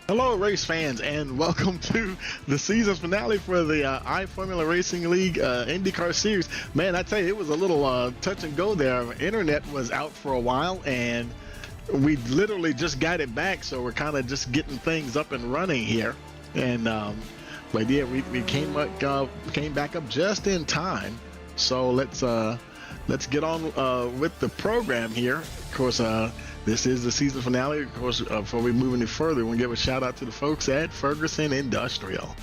Hello, race fans, and welcome to the season finale for the iFormula Racing League IndyCar Series. Man, I tell you, it was a little touch and go there. Internet was out for a while, and we literally just got it back, so we're kind of just getting things up and running here. And but yeah, we came back up just in time. So let's get on with the program here. Of course, this is the season finale. Of course, before we move any further, we'll give a shout out to the folks at Ferguson Industrial.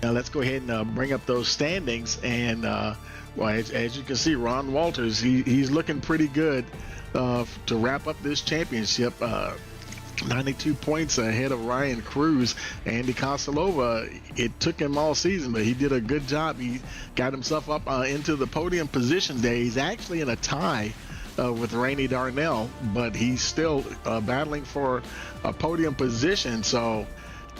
Now let's go ahead and bring up those standings. And well, as you can see, Ron Walters, he's looking pretty good to wrap up this championship. 92 points ahead of Ryan Cruz. Andy Kosalova, it took him all season, but he did a good job. He got himself up into the podium positions there. He's actually in a tie with Rainey Darnell, but he's still battling for a podium position. So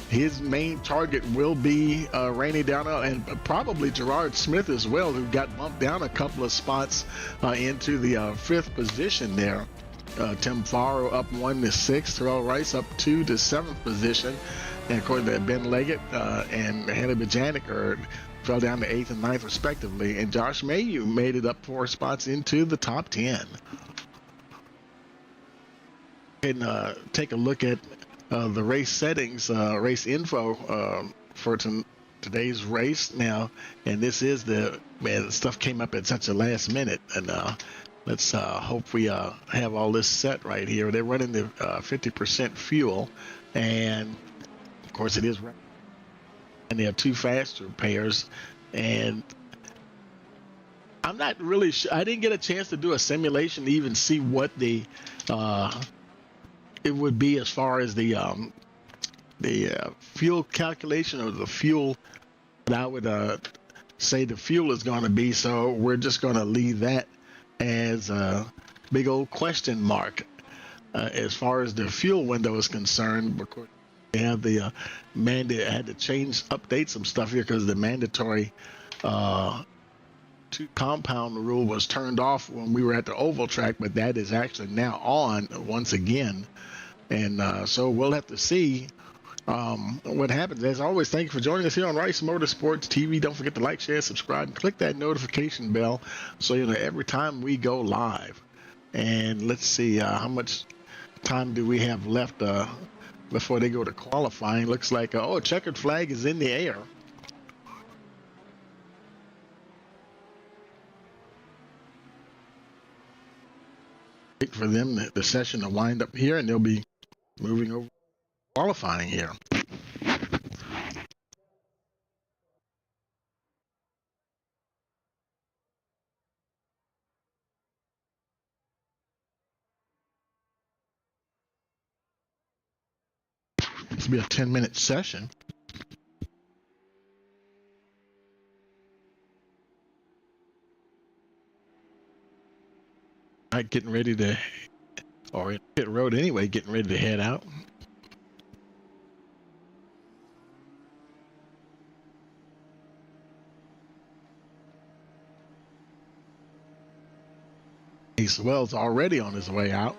his main target will be Rainey Darnell and probably Gerard Smith as well, who got bumped down a couple of spots into the fifth position there. Tim Farrow up 1 to 6, Terrell Rice up 2 to 7th position, and according to Ben Leggett and Hannah Bajanic fell down to 8th and 9th respectively, and Josh Mayhew made it up 4 spots into the top 10. And take a look at the race settings, race info for today's race now, and this is the stuff came up at such a last minute, and let's hope we have all this set right here. They're running the 50% fuel, and of course it is, and they have 2 faster pairs. And I'm not really sure. I didn't get a chance to do a simulation to even see what the it would be as far as the fuel calculation or the fuel that I would say the fuel is going to be. So we're just going to leave that as a big old question mark as far as the fuel window is concerned, because they have the had to update some stuff here because the mandatory 2 compound rule was turned off when we were at the oval track, but that is actually now on once again. And so we'll have to see what happens. As always, thank you for joining us here on Rice Motorsports TV. Don't forget to like, share, subscribe, and click that notification bell so you know every time we go live. And let's see how much time do we have left before they go to qualifying. Looks like a checkered flag is in the air. Wait for them, the session to wind up here, and they'll be moving over qualifying here. This will be a 10-minute session. All right, getting ready to, or in pit road anyway, getting ready to head out. Ace Wells already on his way out.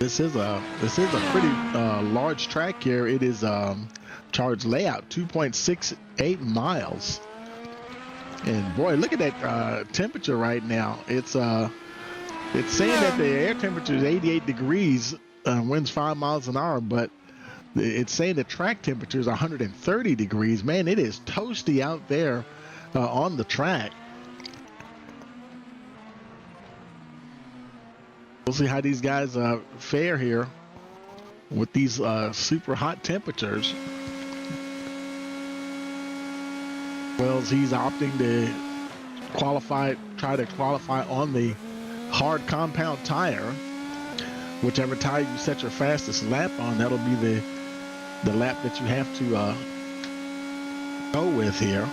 This is a pretty large track here. It is charged layout, 2.68 miles. And boy, look at that temperature right now. It's saying that the air temperature is 88 degrees, winds 5 miles an hour, but it's saying the track temperature is 130 degrees. Man, it is toasty out there on the track. We'll see how these guys fare here with these super hot temperatures. Wells, he's opting to try to qualify on the hard compound tire. whichever tire you set your fastest lap on, that'll be the lap that you have to go with here.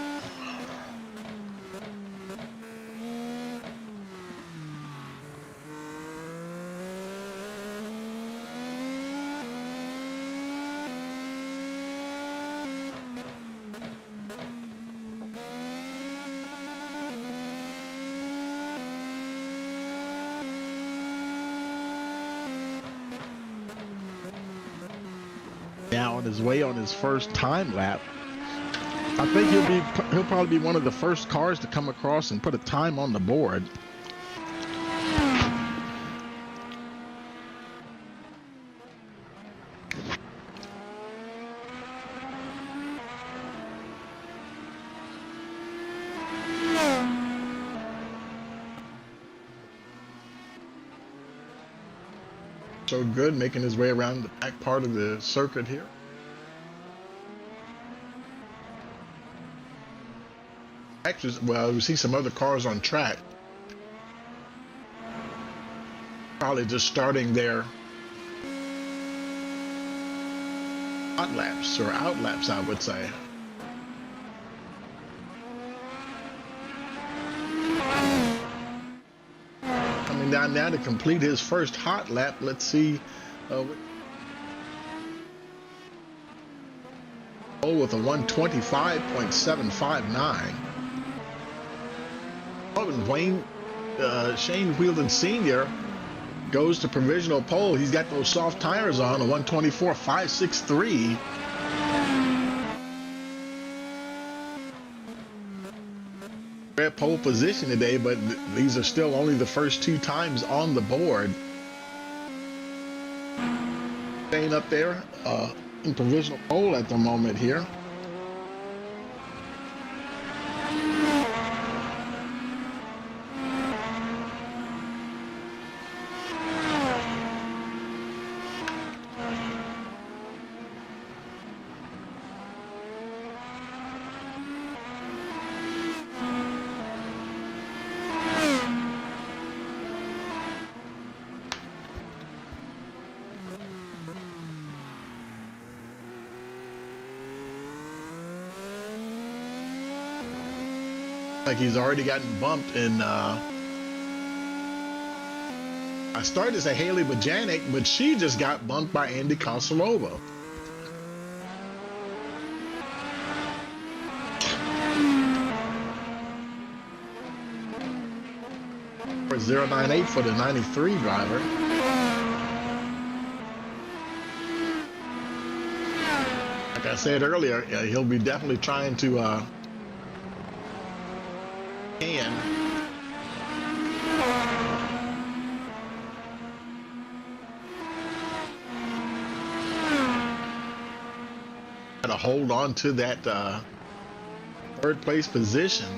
Now on his way on his first time lap. I think he'll probably be one of the first cars to come across and put a time on the board. So good, making his way around the back part of the circuit here. Actually, well, we see some other cars on track. Probably just starting their hot laps or out laps, I would say. Coming down now to complete his first hot lap. Let's see. With a 125.759. Shane Wheeldon Sr. goes to provisional pole. He's got those soft tires on, a 124.563. We're at pole position today, but these are still only the first two times on the board. Staying up there in provisional pole at the moment here. Like he's already gotten bumped, and I started to say Haley Bajanic, but she just got bumped by Andy Kosalova. For 098 for the 93 driver. Like I said earlier, he'll be definitely trying to to hold on to that third place position.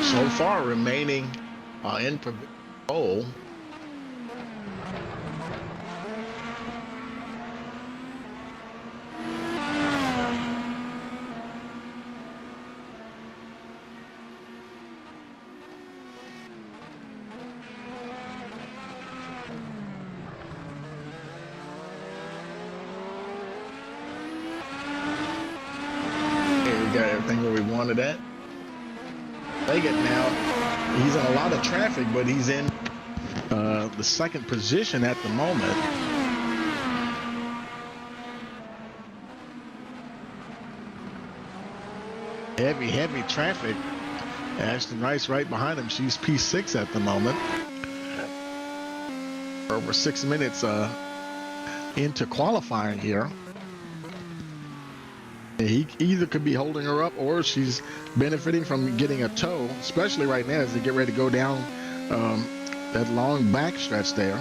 So far remaining in pole. Okay, we got everything where we wanted at. Leggett now, he's in a lot of traffic, but he's in the second position at the moment. Heavy traffic. Ashton Rice right behind him. She's P6 at the moment. Over 6 minutes into qualifying here. He either could be holding her up or she's benefiting from getting a tow, especially right now as they get ready to go down that long back stretch there.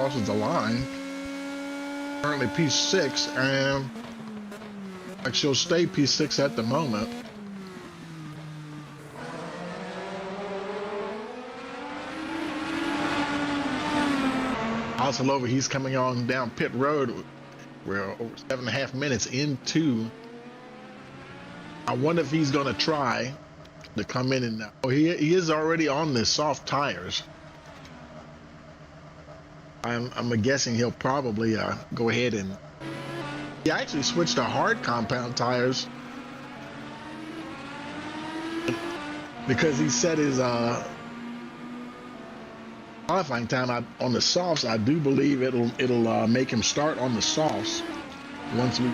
crosses the line. Currently P6, and like she'll stay P6 at the moment. Osalova, he's coming on down pit road. We're over 7.5 minutes into. I wonder if he's going to try to come in and, oh, he is already on the soft tires. I'm guessing he'll probably go ahead and, he actually switched to hard compound tires because he set his qualifying time on the softs. I do believe it'll make him start on the softs once we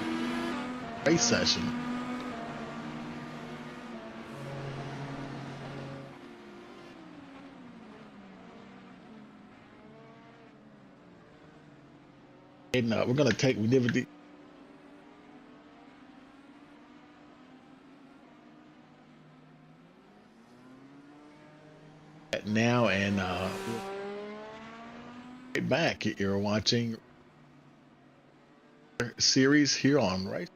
race session. And we're gonna take now, and right back. You're watching series here on Right.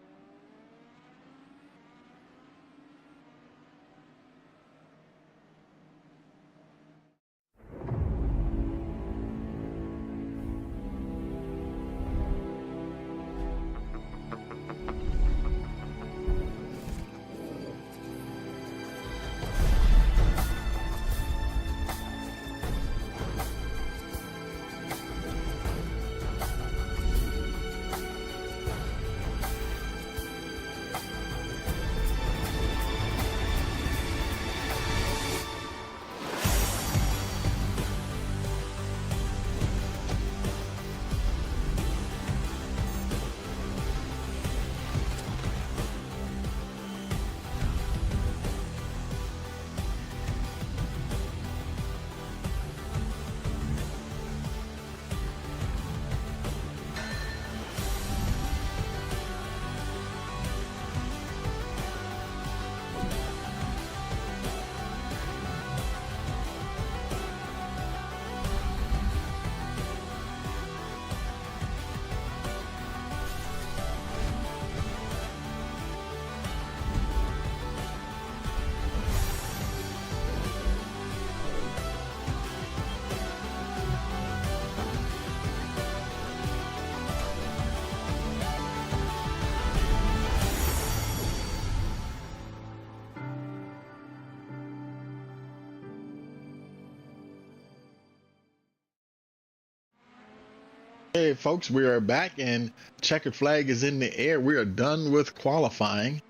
Hey folks, we are back and checkered flag is in the air. We are done with qualifying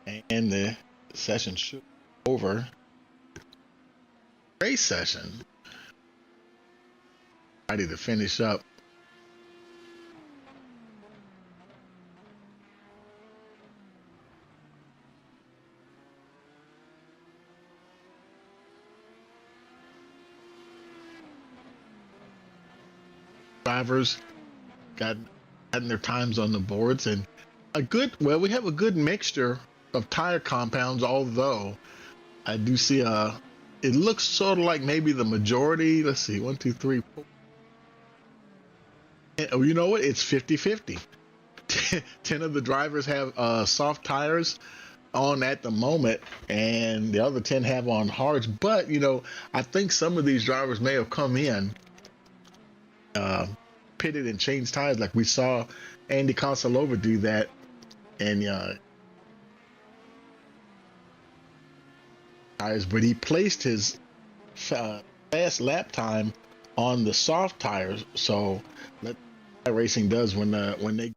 and the session should be over. Race session. Ready to finish up. Drivers gotten their times on the boards, and we have a good mixture of tire compounds, although I do see it looks sort of like maybe the majority. Let's see, 1 2 3 4. And, oh, you know what, it's 50-50. 10 of the drivers have soft tires on at the moment, and the other 10 have on hards. But you know, I think some of these drivers may have come in pitted and changed tires, like we saw Andy Kosalova do that, and tires, but he placed his fast lap time on the soft tires. So that racing does when they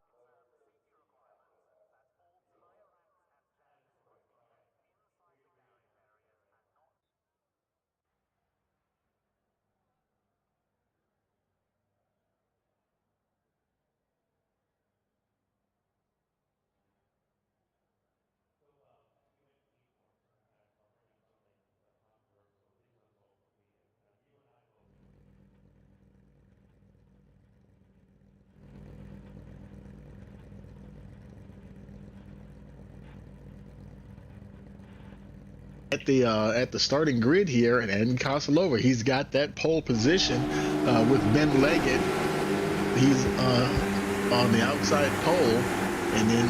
at the starting grid here, and Kosalova, he's got that pole position with Ben Leggett he's on the outside pole. And then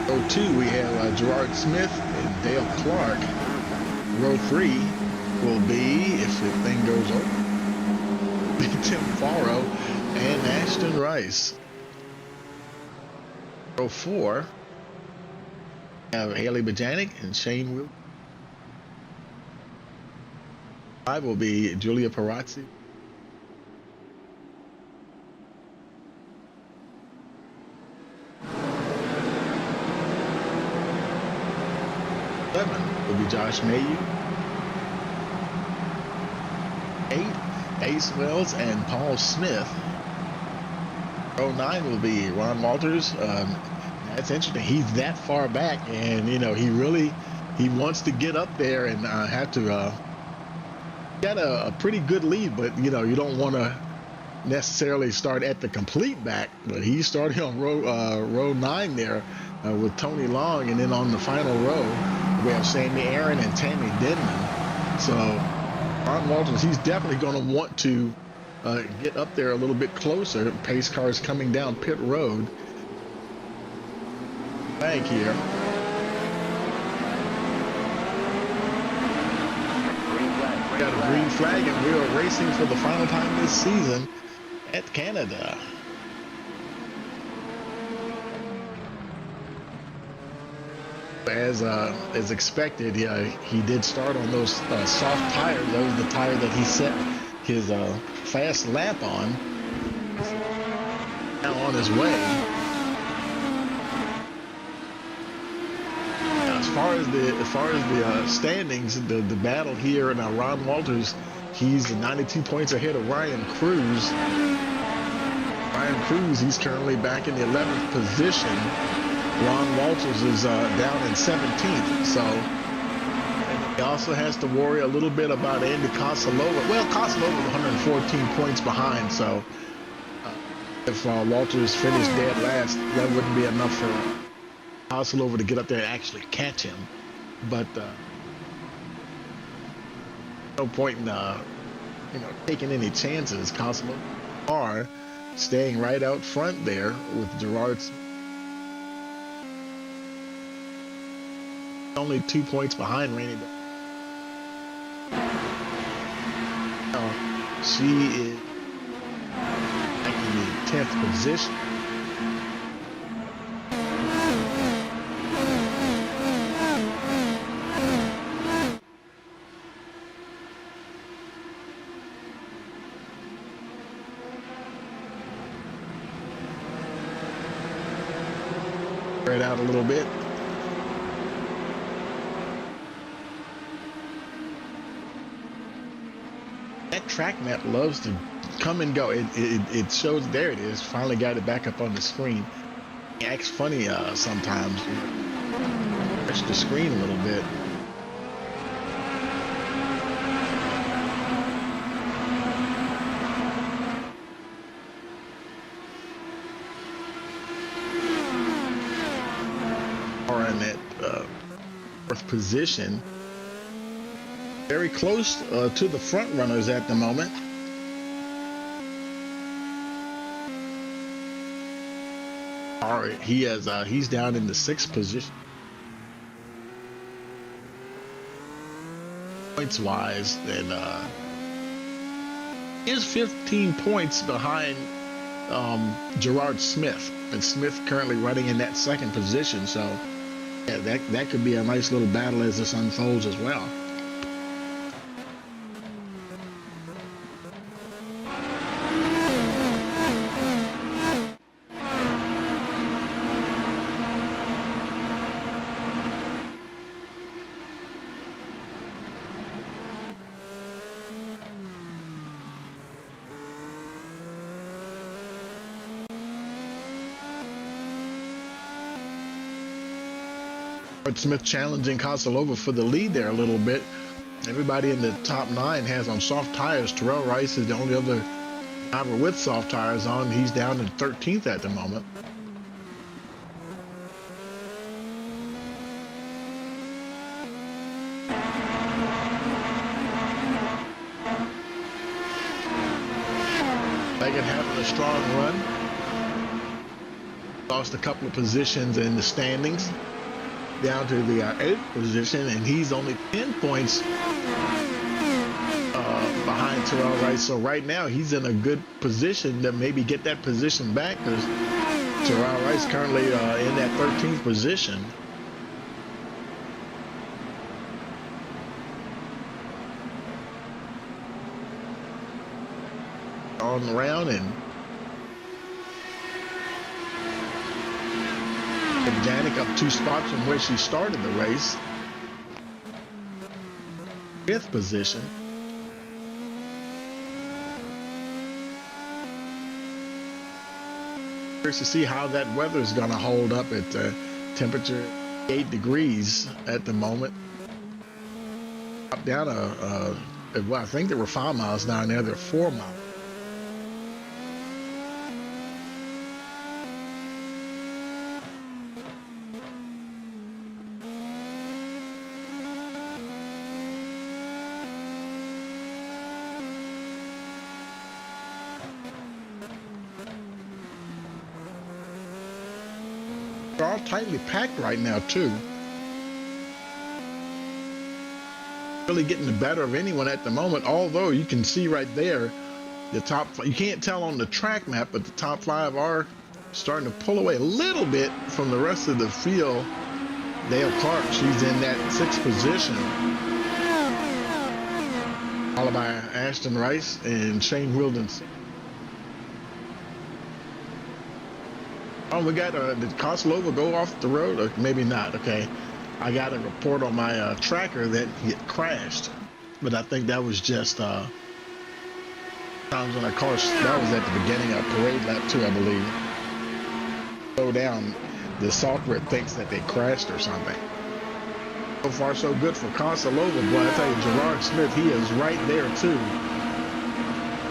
row 2, we have Gerard Smith and Dale Clark. Row 3 will be, if the thing goes over, Tim Farrow and Ashton Rice. Row 4, we have Haley Bajanic and Shane Will. 5 will be Julia Perazzi. 7 will be Josh Mayhew. 8, Ace Wells and Paul Smith. Row 9 will be Ron Walters. That's interesting. He's that far back, and you know he wants to get up there and have to. Got a pretty good lead, but you know you don't want to necessarily start at the complete back. But he's starting on row 9 there with Tony Long, and then on the final row we have Sammy Aaron and Tammy Denman. So Ron Walters, he's definitely going to want to get up there a little bit closer. Pace cars coming down pit road. Bank here. We got a green flag, and we are racing for the final time this season at Canada. As expected, yeah, he did start on those soft tires. That was the tire that he set his fast lap on. Now on his way. As far as the standings, the battle here, and Ron Walters, he's 92 points ahead of Ryan Cruz. Ryan Cruz, he's currently back in the 11th position. Ron Walters is down in 17th, so he also has to worry a little bit about Andy Kosalova. Well, Kosalova is 114 points behind, so if Walters finished dead last, that wouldn't be enough for Kosalova to get up there and actually catch him. But no point in taking any chances. Kosalova are staying right out front there with Gerard. Only 2 points behind Rainey. She is back in the 10th position. Spread out a little bit. Track map loves to come and go. It shows, there it is, finally got it back up on the screen. It acts funny sometimes. Touch the screen a little bit. Or in that 4th position. Very close to the front runners at the moment. All right, he's down in the 6th position. Points wise, and is 15 points behind Gerard Smith, and Smith currently running in that 2nd position. So yeah, that could be a nice little battle as this unfolds as well. Smith challenging Kosalova for the lead there a little bit. Everybody in the top 9 has on soft tires. Terrell Rice is the only other driver with soft tires on. He's down in 13th at the moment. Megan having a strong run. lost a couple of positions in the standings down to the 8th position, and he's only 10 points behind Terrell Rice. So right now he's in a good position to maybe get that position back, because Terrell Rice currently in that 13th position. On the round, and Janik up 2 spots from where she started the race. 5th position. Curious to see how that weather is going to hold up at temperature 8 degrees at the moment. Up down well, I think there were 5 miles down there. There are 4 miles. They're all tightly packed right now too. Really getting the better of anyone at the moment, although you can see right there the top, you can't tell on the track map, but the top 5 are starting to pull away a little bit from the rest of the field. Dale Clark, she's in that 6th position, followed by Ashton Rice and Shane Wilden. Oh, we got, did Koslova go off the road? Or maybe not, okay. I got a report on my tracker that he had crashed, but I think that was just times when I car, that was at the beginning of parade lap 2, I believe. Slow down, the software thinks that they crashed or something. So far so good for Koslova, boy, I tell you, Gerard Smith, he is right there too.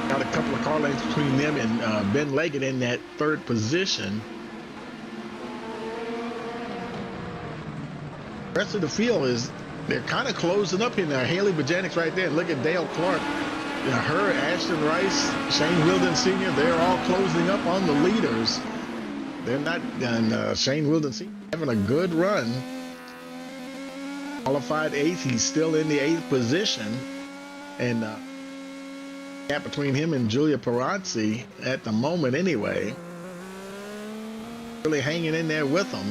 Got a couple of car lengths between them and Ben Leggett in that 3rd position. The rest of the field is, they're kind of closing up in there. Haley Bojanic's right there. Look at Dale Clark. You know, her, Ashton Rice, Shane Wilden Sr., they're all closing up on the leaders. They're not, and Shane Wilden Sr. having a good run. Qualified 8th, he's still in the 8th position. And gap between him and Julia Perazzi at the moment anyway. Really hanging in there with them.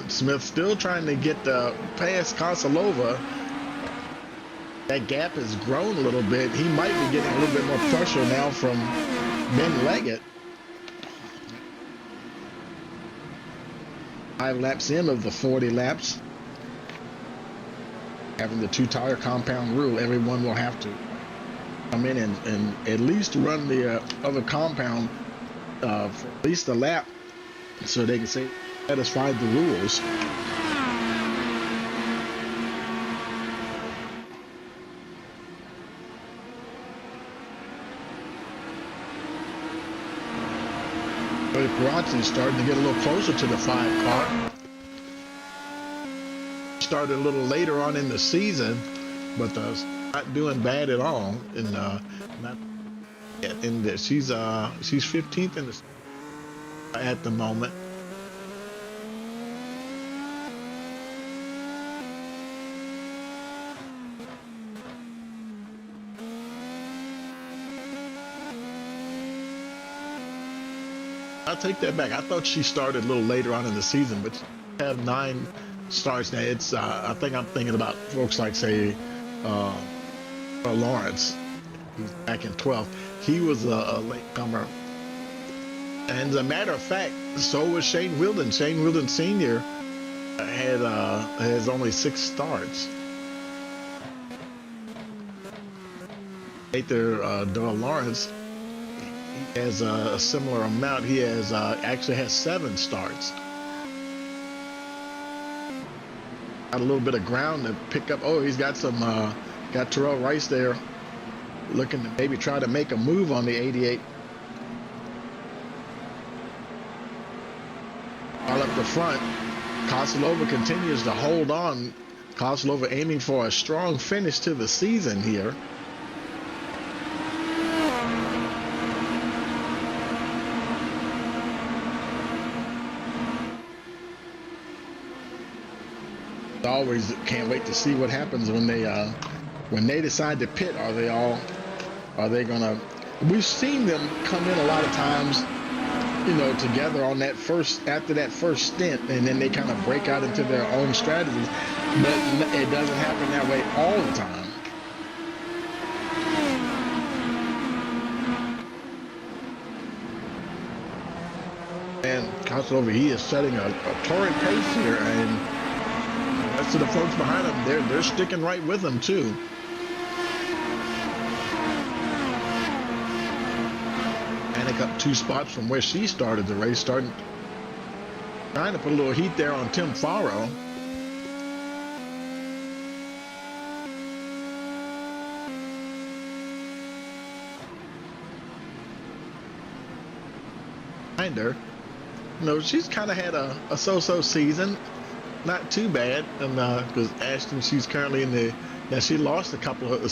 Smith still trying to get past Koslova. That gap has grown a little bit. He might be getting a little bit more pressure now from Ben Leggett. 5 laps in of the 40 laps. Having the 2-tire compound rule, everyone will have to come in and at least run the other compound for at least a lap, so they can say satisfied the rules. Perazzi starting to get a little closer to the 5 car. Started a little later on in the season, but not doing bad at all. And not in this, she's 15th in the at the moment. I'll take that back. I thought she started a little later on in the season, but she have 9 starts now. It's I think I'm thinking about folks like, say, Lawrence. He's back in 12th. He was a latecomer. And as a matter of fact, so was Shane Wilden. Shane Wilden Sr. has only 6 starts. Later, Doyle Lawrence has a similar amount. He has actually has 7 starts. Got a little bit of ground to pick up. Oh, he's got some got Terrell Rice there looking to maybe try to make a move on the 88. All up the front, Koslova continues to hold on. Koslova aiming for a strong finish to the season here. always can't wait to see what happens when they decide to pit. Are they gonna? We've seen them come in a lot of times, you know, together on that after that first stint, and then they kind of break out into their own strategies. But it doesn't happen that way all the time. And Kosovo, he is setting a torrid pace here, and the rest of the folks behind him, they're sticking right with him too. Panic up 2 spots from where she started the race, trying to put a little heat there on Tim Farrow. Behind her. You know, she's kind of had a so-so season, not too bad, and because Ashton, she's currently in the. Now she lost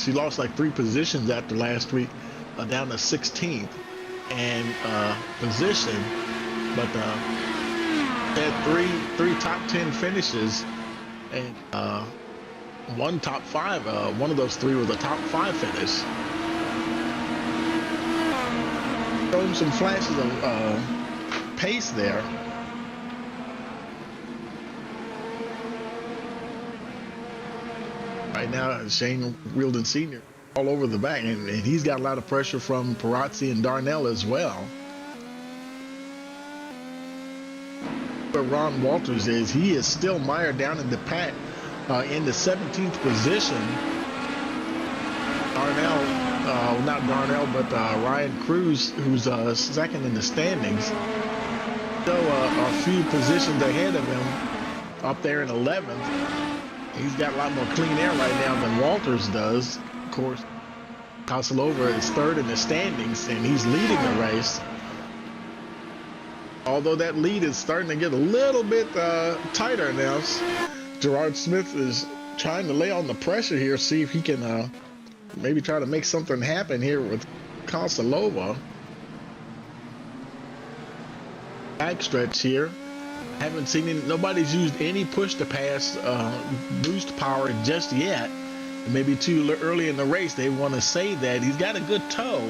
she lost like 3 positions after last week, down to 16th and position, but had three top 10 finishes and 1 top 5. One of those 3 was a top 5 finish. Showing some flashes of pace there. Right now, Shane Wielden Sr. all over the back, and he's got a lot of pressure from Perazzi and Darnell as well. Where Ron Walters is, he is still mired down in the pack in the 17th position. Darnell, not Darnell, but Ryan Cruz, who's second in the standings. So a few positions ahead of him, up there in 11th. He's got a lot more clean air right now than Walters does. Of course, Koslova is 3rd in the standings, and he's leading the race. Although that lead is starting to get a little bit tighter now. Gerard Smith is trying to lay on the pressure here, see if he can maybe try to make something happen here with Koslova. Backstretch here. Haven't seen nobody's used any push to pass boost power just yet. Maybe too early in the race. They want to say that he's got a good toe.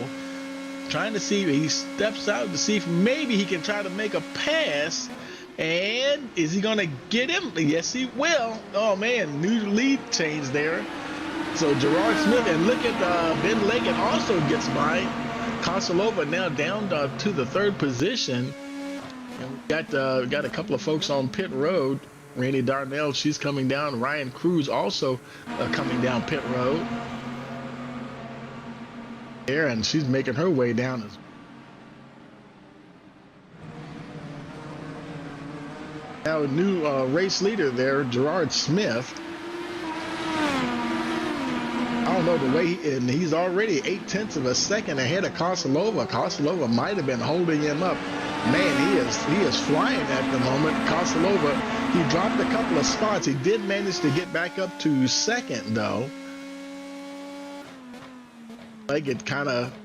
Trying to see if he steps out to see if maybe he can try to make a pass. And is he going to get him? Yes, he will. Oh man, new lead change there. So Gerard Smith, and look at Ben Leggett also gets by. Koslova now down to the 3rd position. And we got a couple of folks on pit road. Randy Darnell, she's coming down. Ryan Cruz also coming down pit road. There, and she's making her way down as now. A new race leader there, Gerard Smith. I don't know the way, and he's already 0.8 of a second ahead of Koslova. Koslova might have been holding him up. Man, he is flying at the moment. Koslova, he dropped a couple of spots. He did manage to get back up to 2nd though. Like it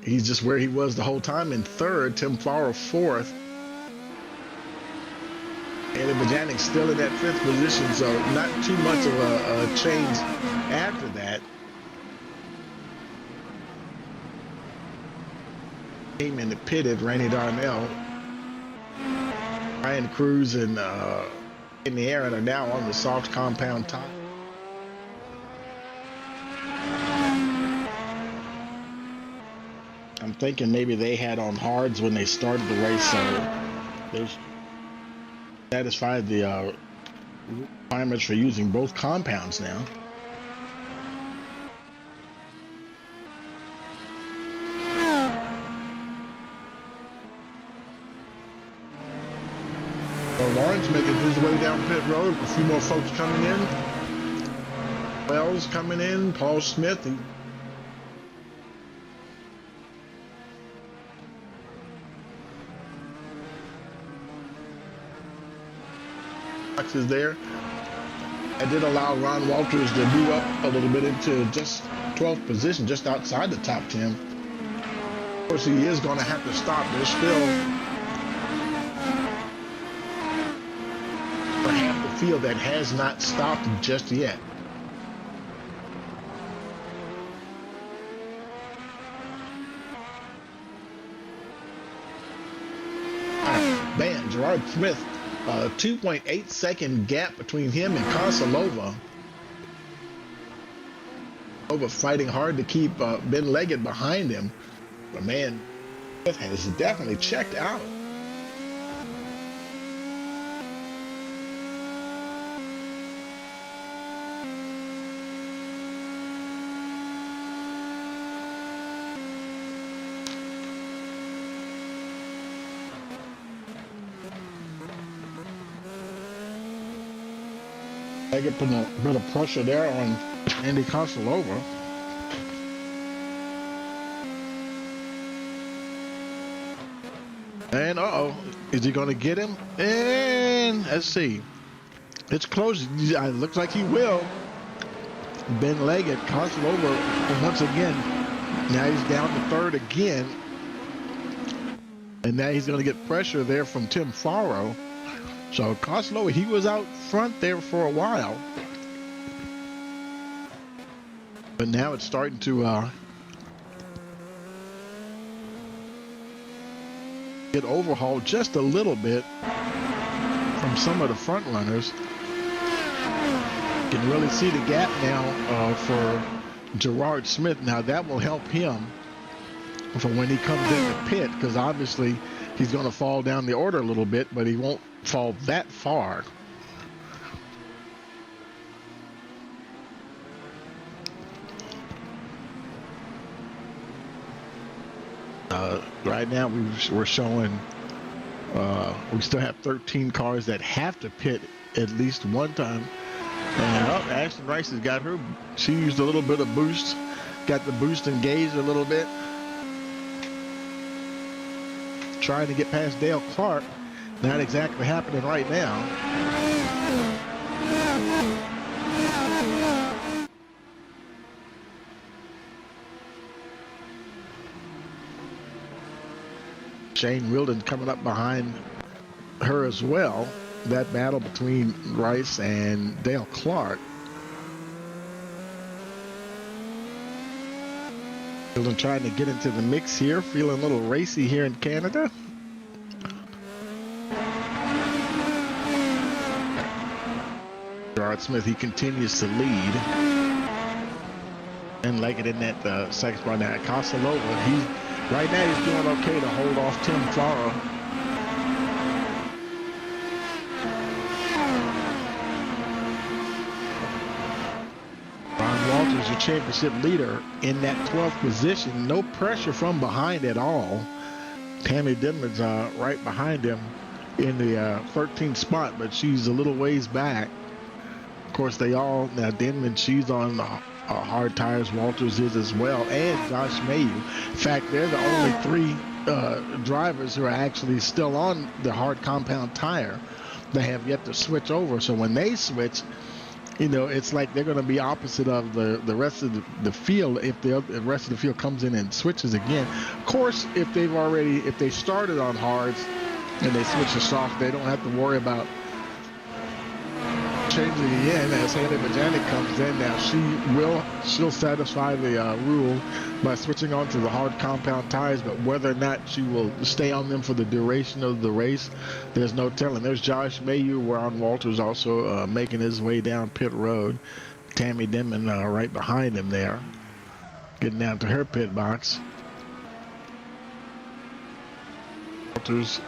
he's just where he was the whole time in 3rd. Tim Farrow 4th. And Bajanic still in that 5th position, so not too much of a change after that. Came in the pitted, Randy Darnell. Ryan Cruz and in the air and are now on the soft compound top. I'm thinking maybe they had on hards when they started the race, so they've satisfied the requirements for using both compounds now. Lawrence making his way down pit road. A few more folks coming in. Wells coming in. Paul Smith. Is there. I did allow Ron Walters to move up a little bit into just 12th position, just outside the top 10. Of course, he is going to have to stop. There's still half the field that has not stopped just yet. Man, Gerard Smith, 2.8 second gap between him and Kosilova. Over fighting hard to keep Ben Leggett behind him. But man, Smith has definitely checked out. Leggett putting a bit of pressure there on Andy Kosilova. And uh-oh, is he going to get him? And let's see. It's close. It looks like he will. Ben Leggett, Kosilova once again. Now he's down to third again. And now he's going to get pressure there from Tim Farrow. So Kosilova, he was out front there for a while. But now it's starting to get overhauled just a little bit from some of the front runners. You can really see the gap now for Gerard Smith. Now that will help him for when he comes in the pit, because obviously he's going to fall down the order a little bit, but he won't fall that far. Right now we're showing we still have 13 cars that have to pit at least one time. And Ashton Rice has got her. She used a little bit of boost, got the boost engaged a little bit. Trying to get past Dale Clark. Not exactly happening right now. Shane Wilden coming up behind her as well. That battle between Rice and Dale Clark. Wilden trying to get into the mix here, feeling a little racy here in Canada. Gerard Smith, he continues to lead. And Leggett in that second spot now. Kosilova, right now he's doing okay to hold off Tim Farrow. Ron Walters, your championship leader, in that 12th position. No pressure from behind at all. Tammy Denman's right behind him in the 13th spot, but she's a little ways back. Of course, now Denman, she's on hard tires. Walters is as well, and Josh Mayu. In fact, they're the only three drivers who are actually still on the hard compound tire. They have yet to switch over. So when they switch, you know, it's like they're going to be opposite of the rest of the field if the rest of the field comes in and switches again. Of course, if they started on hards and they switch to soft, they don't have to worry about changing again as Haley Majanic comes in. Now she'll satisfy the rule by switching on to the hard compound tires, but whether or not she will stay on them for the duration of the race, there's no telling. There's Josh Mayu, Ron Walters also making his way down pit road. Tammy Denman right behind him there, getting down to her pit box. Walters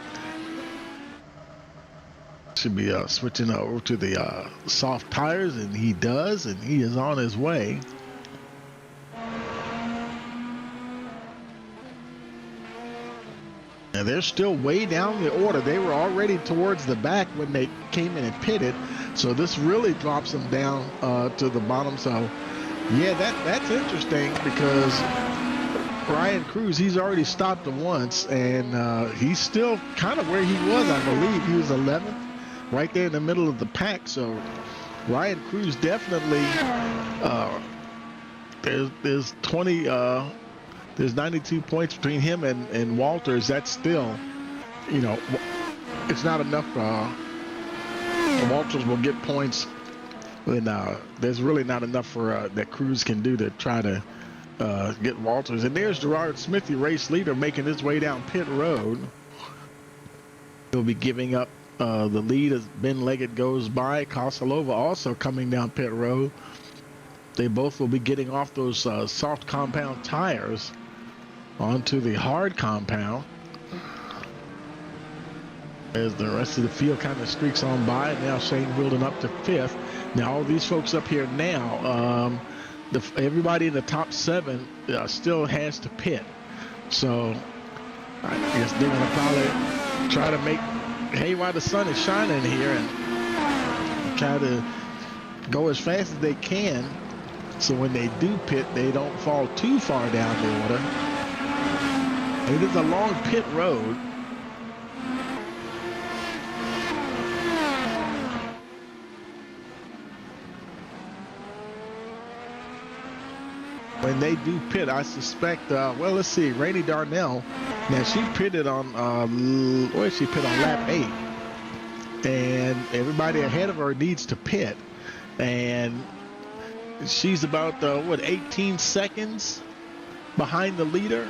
should be switching over to the soft tires, and he does, and he is on his way. Now they're still way down the order. They were already towards the back when they came in and pitted, so this really drops them down to the bottom. So yeah, that's interesting, because Ryan Cruz, he's already stopped once, and he's still kind of where he was. I believe he was 11th, right there in the middle of the pack. So Ryan Cruz definitely, there's 92 points between him and Walters. That's still, you know, it's not enough for Walters will get points, and there's really not enough for that Cruz can do to try to get Walters. And there's Gerard Smith, the race leader, making his way down pit road. He'll be giving up the lead as Ben Leggett goes by. Kosalova also coming down pit road. They both will be getting off those soft compound tires onto the hard compound, as the rest of the field kind of streaks on by. Now Shane Wilden up to 5th. Now all these folks up here now, everybody in the top 7 still has to pit. So I guess they're going to probably try to make hay while the sun is shining here and try to go as fast as they can, so when they do pit, they don't fall too far down the order. It is a long pit road. When they do pit, I suspect, well, let's see, Rainey Darnell, now she pitted on, where she pit on lap 8. And everybody ahead of her needs to pit. And she's about, 18 seconds behind the leader.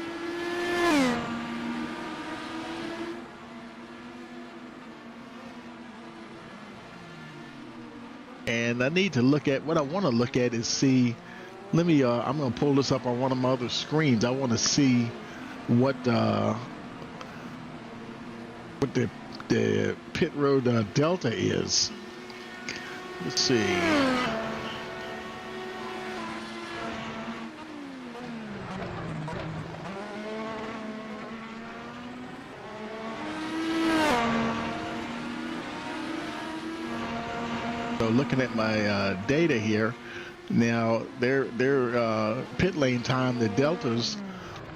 And I need to look at, what I want to look at is see, let me, I'm going to pull this up on one of my other screens. I want to see what the pit road delta is. Let's see. So looking at my data here, now their pit lane time, the deltas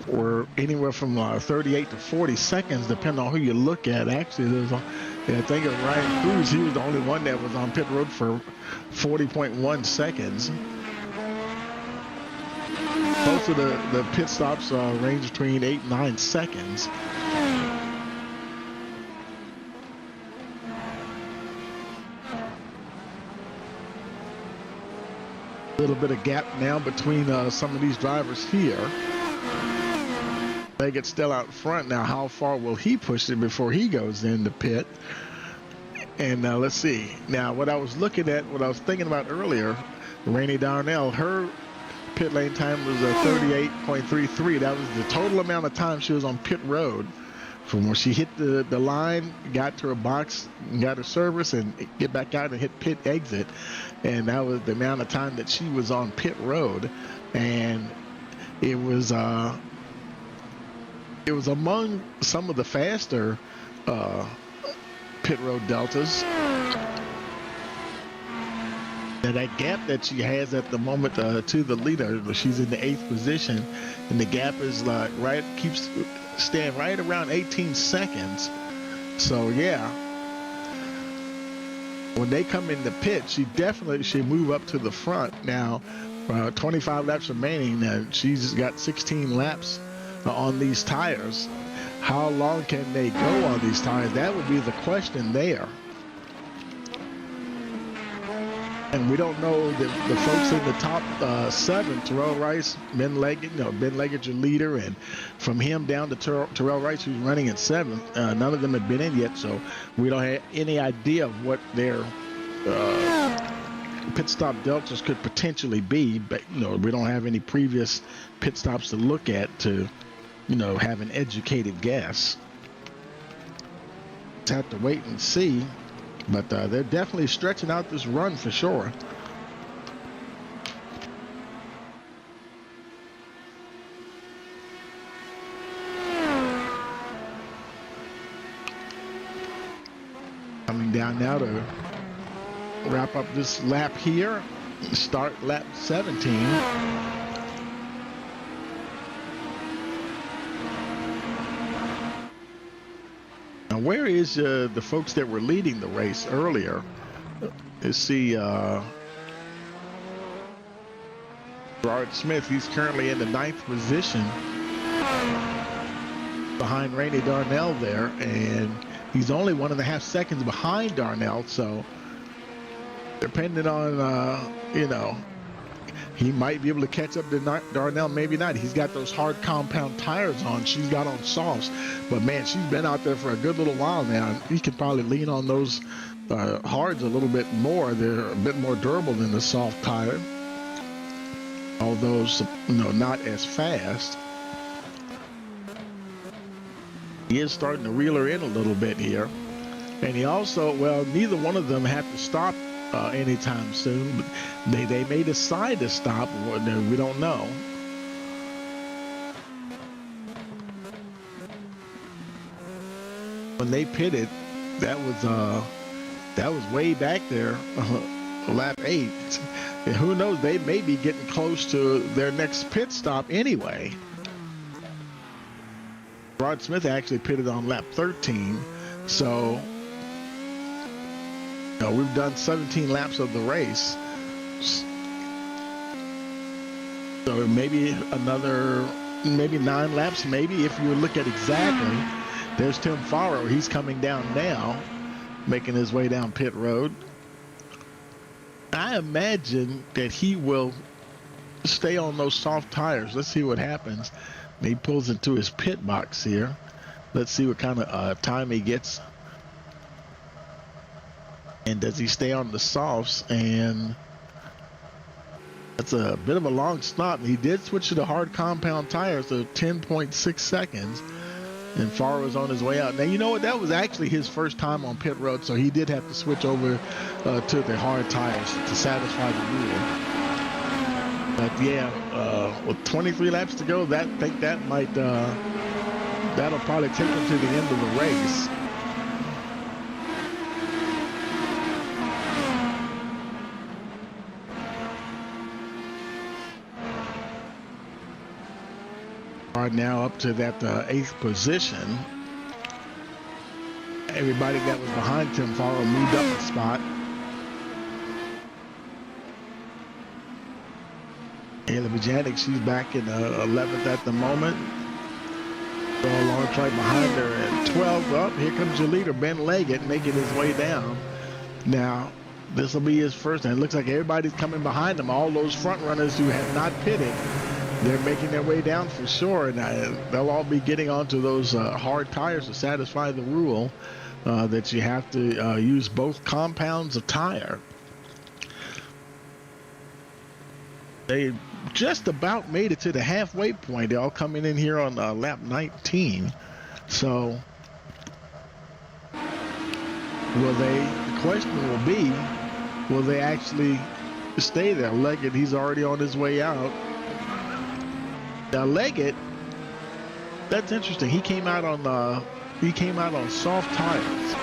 were anywhere from 38 to 40 seconds, depending on who you look at. Actually, there's I think of Ryan Cruz. He was the only one that was on pit road for 40.1 seconds. Most of the pit stops range between 8 and 9 seconds. A little bit of gap now between some of these drivers here. Leggett's still out front. Now, how far will he push it before he goes in the pit? And let's see. Now, what I was looking at, what I was thinking about earlier, Rainey Darnell, her pit lane time was 38.33. That was the total amount of time she was on pit road from when she hit the line, got to her box, got her service, and get back out and hit pit exit. And that was the amount of time that she was on pit road. And it was among some of the faster pit road deltas. And that gap that she has at the moment to the leader, she's in the 8th position, and the gap is like keeps staying right around 18 seconds. So yeah, when they come in the pit, she definitely should move up to the front. Now 25 laps remaining, she's got 16 laps on these tires. How long can they go on these tires? That would be the question there. And we don't know the folks in the top 7, Terrell Rice, Ben Leggett, Ben Leggett's your leader, and from him down to Terrell Rice, who's running at 7th, none of them have been in yet, so we don't have any idea of what their pit stop deltas could potentially be. But we don't have any previous pit stops to look at to have an educated guess. Just have to wait and see. But they're definitely stretching out this run for sure. Coming down now to wrap up this lap here. Start lap 17. Now, where is the folks that were leading the race earlier? Let's see, Gerard Smith, he's currently in the 9th position behind Rainey Darnell there, and he's only 1.5 seconds behind Darnell, so depending on, you know, he might be able to catch up to Darnell, maybe not. He's got those hard compound tires on. She's got on softs. But, man, she's been out there for a good little while now. He can probably lean on those hards a little bit more. They're a bit more durable than the soft tire. Although, you know, not as fast. He is starting to reel her in a little bit here. And he also, well, neither one of them have to stop anytime soon. But they may decide to stop. We don't know. When they pitted, that was way back there, lap 8. And who knows? They may be getting close to their next pit stop anyway. Rod Smith actually pitted on lap 13, so you know, we've done 17 laps of the race. So maybe maybe 9 laps, maybe, if you look at exactly. There's Tim Farrow. He's coming down now, making his way down pit road. I imagine that he will stay on those soft tires. Let's see what happens. He pulls into his pit box here. Let's see what kind of time he gets. And does he stay on the softs? And that's a bit of a long stop. He did switch to the hard compound tires, so 10.6 seconds. And Farrow's on his way out. Now, you know what? That was actually his first time on pit road, so he did have to switch over to the hard tires to satisfy the rule. But yeah, with 23 laps to go, I think that might that'll probably take him to the end of the race. Are now up to that 8th position. Everybody that was behind Tim Farrow moved up a spot. Ayla Bajanic, she's back in 11th at the moment. So long right behind her at 12. Up, here comes your leader, Ben Leggett, making his way down. Now, this will be his first, and it looks like everybody's coming behind him. All those front runners who have not pitted, they're making their way down for sure, and they'll all be getting onto those hard tires to satisfy the rule that you have to use both compounds of tire. They just about made it to the halfway point. They're all coming in here on lap 19. So, the question will be, will they actually stay there? Leggett, he's already on his way out. Now Leggett, that's interesting. He came out on soft tires.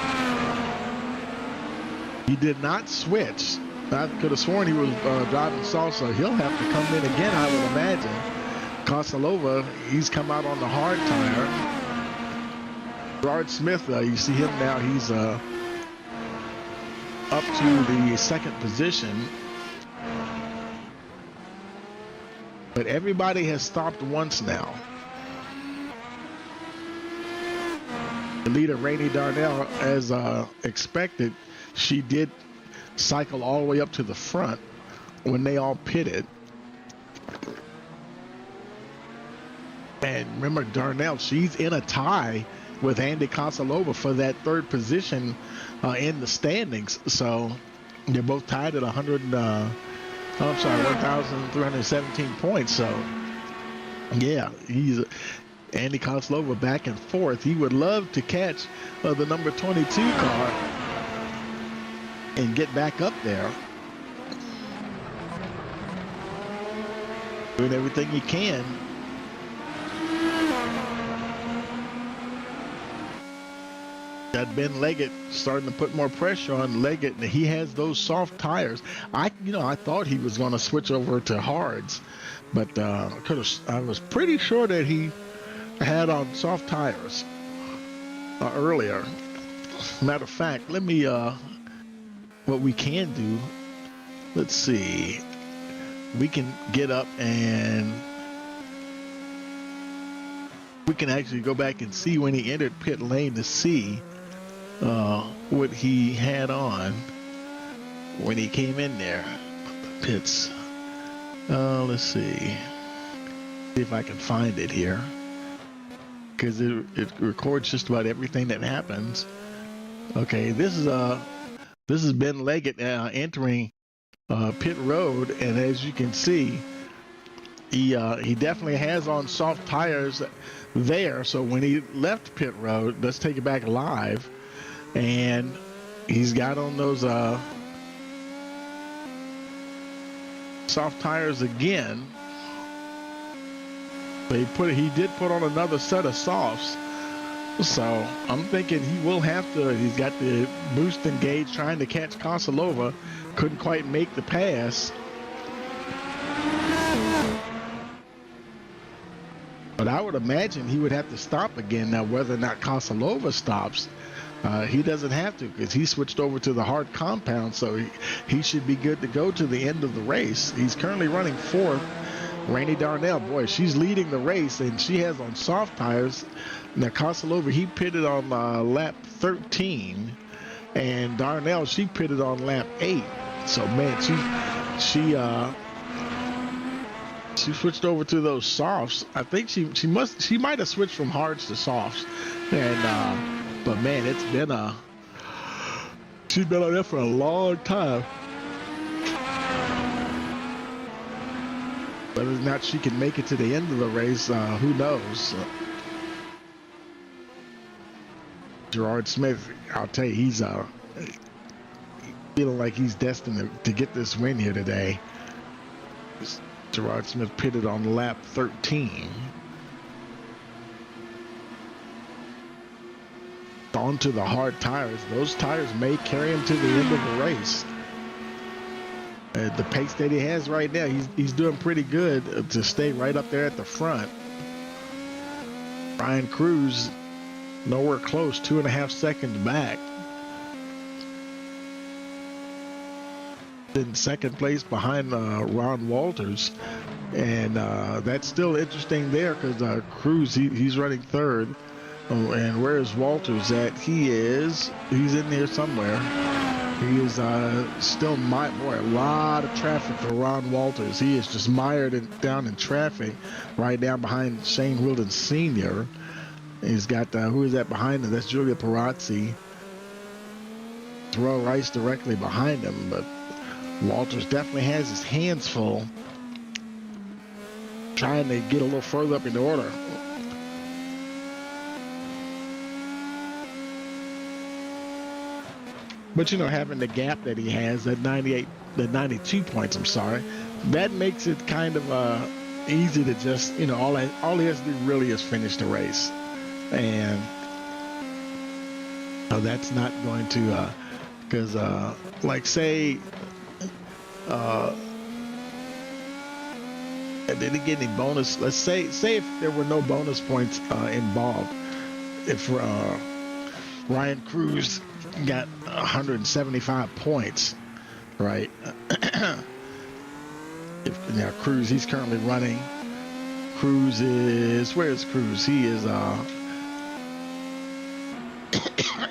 He did not switch. I could have sworn he was driving soft, so he'll have to come in again, I would imagine. Kosalova, he's come out on the hard tire. Rod Smith, you see him now. He's up to the 2nd position. But everybody has stopped once now. The leader, Rainey Darnell, as expected, she did cycle all the way up to the front when they all pitted. And remember, Darnell, she's in a tie with Andy Kosalova for that 3rd position in the standings. So they're both tied at 1,317 points. So, yeah, he's Andy Koslova back and forth. He would love to catch the number 22 car and get back up there. Doing everything he can. That Ben Leggett starting to put more pressure on Leggett. He has those soft tires. I thought he was going to switch over to hards, but I was pretty sure that he had on soft tires earlier. Matter of fact, let me what we can do. Let's see. We can get up and we can actually go back and see when he entered pit lane to see what he had on. when he came in there. Pits. Let's see if I can find it here, because it records just about everything that happens. Okay, this is Ben Leggett entering pit road, and as you can see, he definitely has on soft tires there. So when he left pit road, let's take it back live, and he's got on those soft tires again. But he did put on another set of softs. So I'm thinking he will have to. He's got the boost engaged, trying to catch Kosilova. Couldn't quite make the pass. But I would imagine he would have to stop again. Now, whether or not Kosilova stops, he doesn't have to, because he switched over to the hard compound, so he should be good to go to the end of the race. He's currently running fourth. Rainey Darnell, boy, she's leading the race, and she has on soft tires. Now, Kosilova, he pitted on lap 13, and Darnell, she pitted on lap 8. So, man, she switched over to those softs. I think she might have switched from hards to softs, and but man, she's been on there for a long time. Whether or not she can make it to the end of the race, who knows? Gerard Smith, I'll tell you, he's feeling like he's destined to get this win here today. Gerard Smith pitted on lap 13. Onto the hard tires. Those tires may carry him to the end of the race. The pace that he has right now, he's doing pretty good to stay right up there at the front. Ryan Cruz, nowhere close, 2.5 seconds back. In second place behind Ron Walters, and that's still interesting there, because Cruz, he's running third. Oh, and where is Walters at? He's in there somewhere. He is still a lot of traffic for Ron Walters. He is just mired down in traffic right down behind Shane Wilden Sr. He's got, who is that behind him? That's Julia Perazzi. Terrell Rice directly behind him, but Walters definitely has his hands full trying to get a little further up in the order. But, you know, having the gap that he has, that 92 points, I'm sorry, that makes it kind of easy to just, you know, all he has to do really is finish the race. And that's not going to, because, like, say, didn't get any bonus. Let's say if there were no bonus points involved, if Ryan Cruz got 175 points, right? Now Cruz, he's currently running. Cruz is, where's Cruz? He is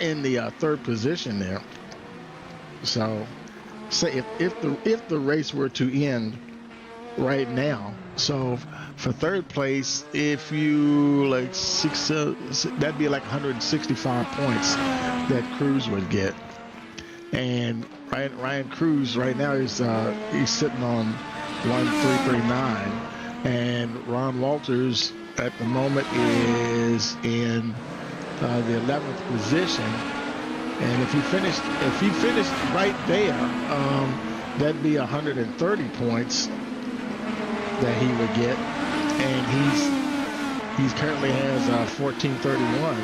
in the third position there. So, say if the race were to end right now, so for third place, if you like that'd be like 165 points that Cruz would get. And Ryan Cruz right now is he's sitting on 1339, and Ron Walters at the moment is in the 11th position. And if he finished right there, that'd be 130 points that he would get, and he's currently has 1431.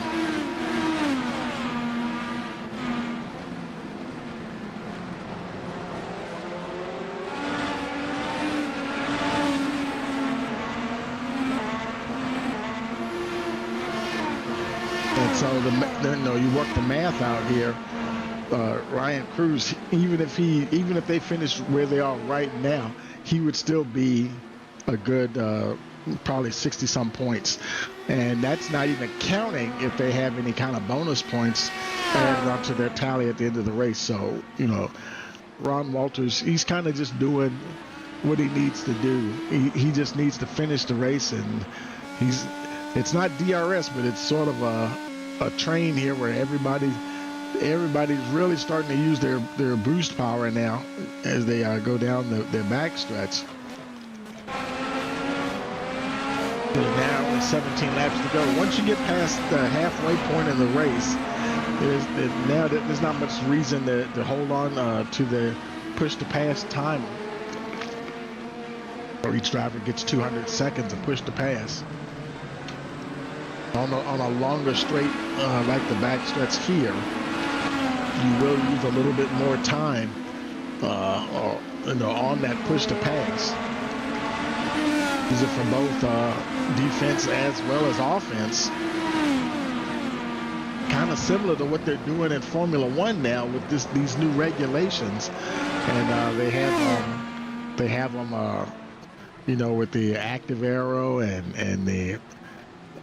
And so you work the math out here. Ryan Cruz, even if they finish where they are right now, he would still be a good probably 60-some points, and that's not even counting if they have any kind of bonus points added onto their tally at the end of the race. So, you know, Ron Walters, he's kind of just doing what he needs to do. He just needs to finish the race, and it's not DRS, but it's sort of a train here where everybody's really starting to use their boost power now as they go down their back stretch. Now with 17 laps to go. Once you get past the halfway point of the race, there's not much reason to hold on to the push to pass time. Or each driver gets 200 seconds to push to pass. On a longer straight like the back stretch here, you will use a little bit more time on that push to pass. Use it for both defense as well as offense. Kind of similar to what they're doing in Formula One now with these new regulations, and they have them with the active arrow and the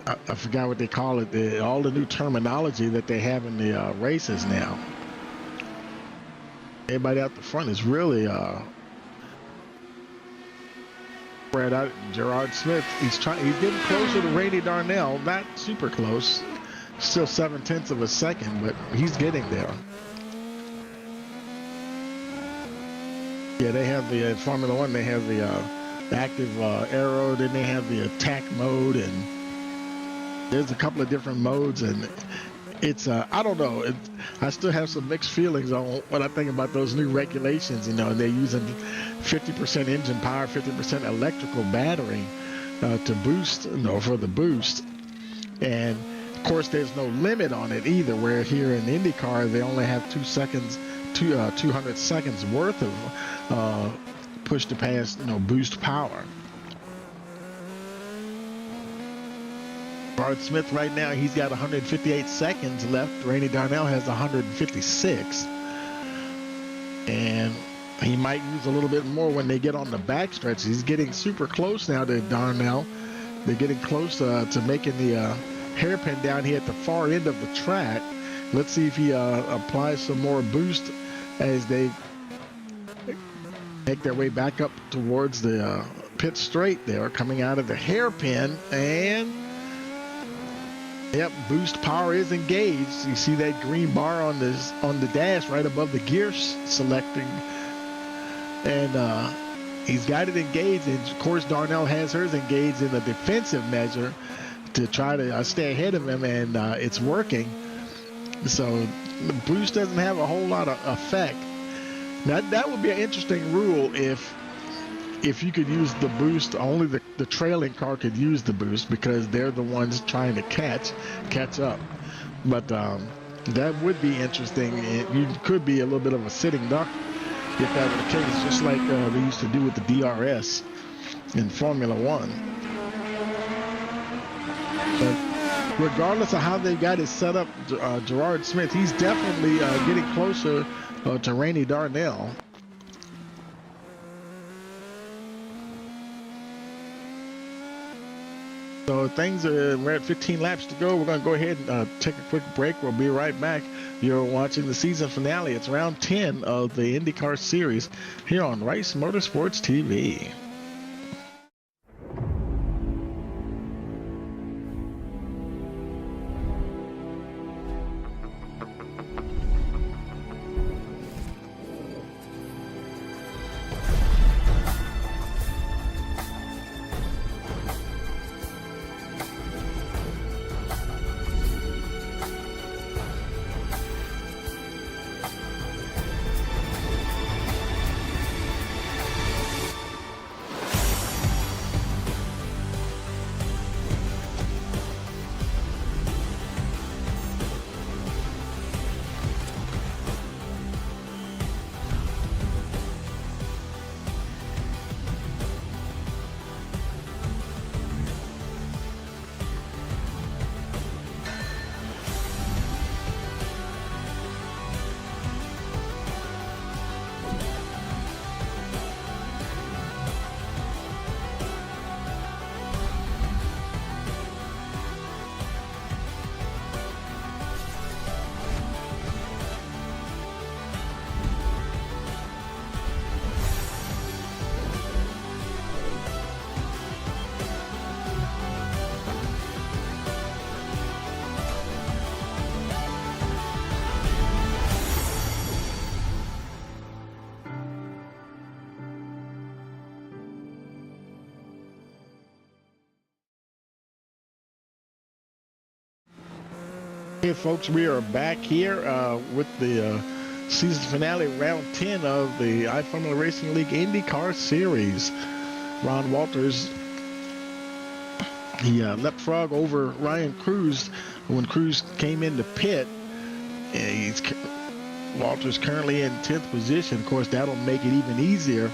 I forgot what they call it, all the new terminology that they have in the races now. Everybody out the front is really spread out. Gerard Smith, he's getting closer to Randy Darnell, not super close, still 0.7 of a second, but he's getting there. Yeah, they have the Formula One, they have the active arrow, then they have the attack mode, and there's a couple of different modes, and it's I don't know, I still have some mixed feelings on what I think about those new regulations. And they're using 50% engine power, 50% electrical battery to boost, for the boost, and of course there's no limit on it either, where here in IndyCar they only have 200 seconds worth of push to pass, boost power. Gerard Smith right now, he's got 158 seconds left. Randy Darnell has 156. And he might use a little bit more when they get on the backstretch. He's getting super close now to Darnell. They're getting close to making the hairpin down here at the far end of the track. Let's see if he applies some more boost as they make their way back up towards the pit straight there, coming out of the hairpin, and yep, boost power is engaged. You see that green bar on the dash right above the gear selecting, and he's got it engaged. And of course, Darnell has hers engaged in a defensive measure to try to stay ahead of him, and it's working. So the boost doesn't have a whole lot of effect. Now that would be an interesting rule if you could use the boost, only the trailing car could use the boost because they're the ones trying to catch up. But that would be interesting. You could be a little bit of a sitting duck if that were the case, just like they used to do with the DRS in Formula One. But regardless of how they got it set up, Gerard Smith, he's definitely getting closer to Randy Darnell. So we're at 15 laps to go. We're going to go ahead and take a quick break. We'll be right back. You're watching the season finale. It's round 10 of the IndyCar series here on Rice Motorsports TV. Hey folks, we are back here with the season finale, round 10 of the iFRL Racing League IndyCar Series. Ron Walters, he leapfrog over Ryan Cruz when Cruz came into pit. Walters currently in 10th position. Of course, that'll make it even easier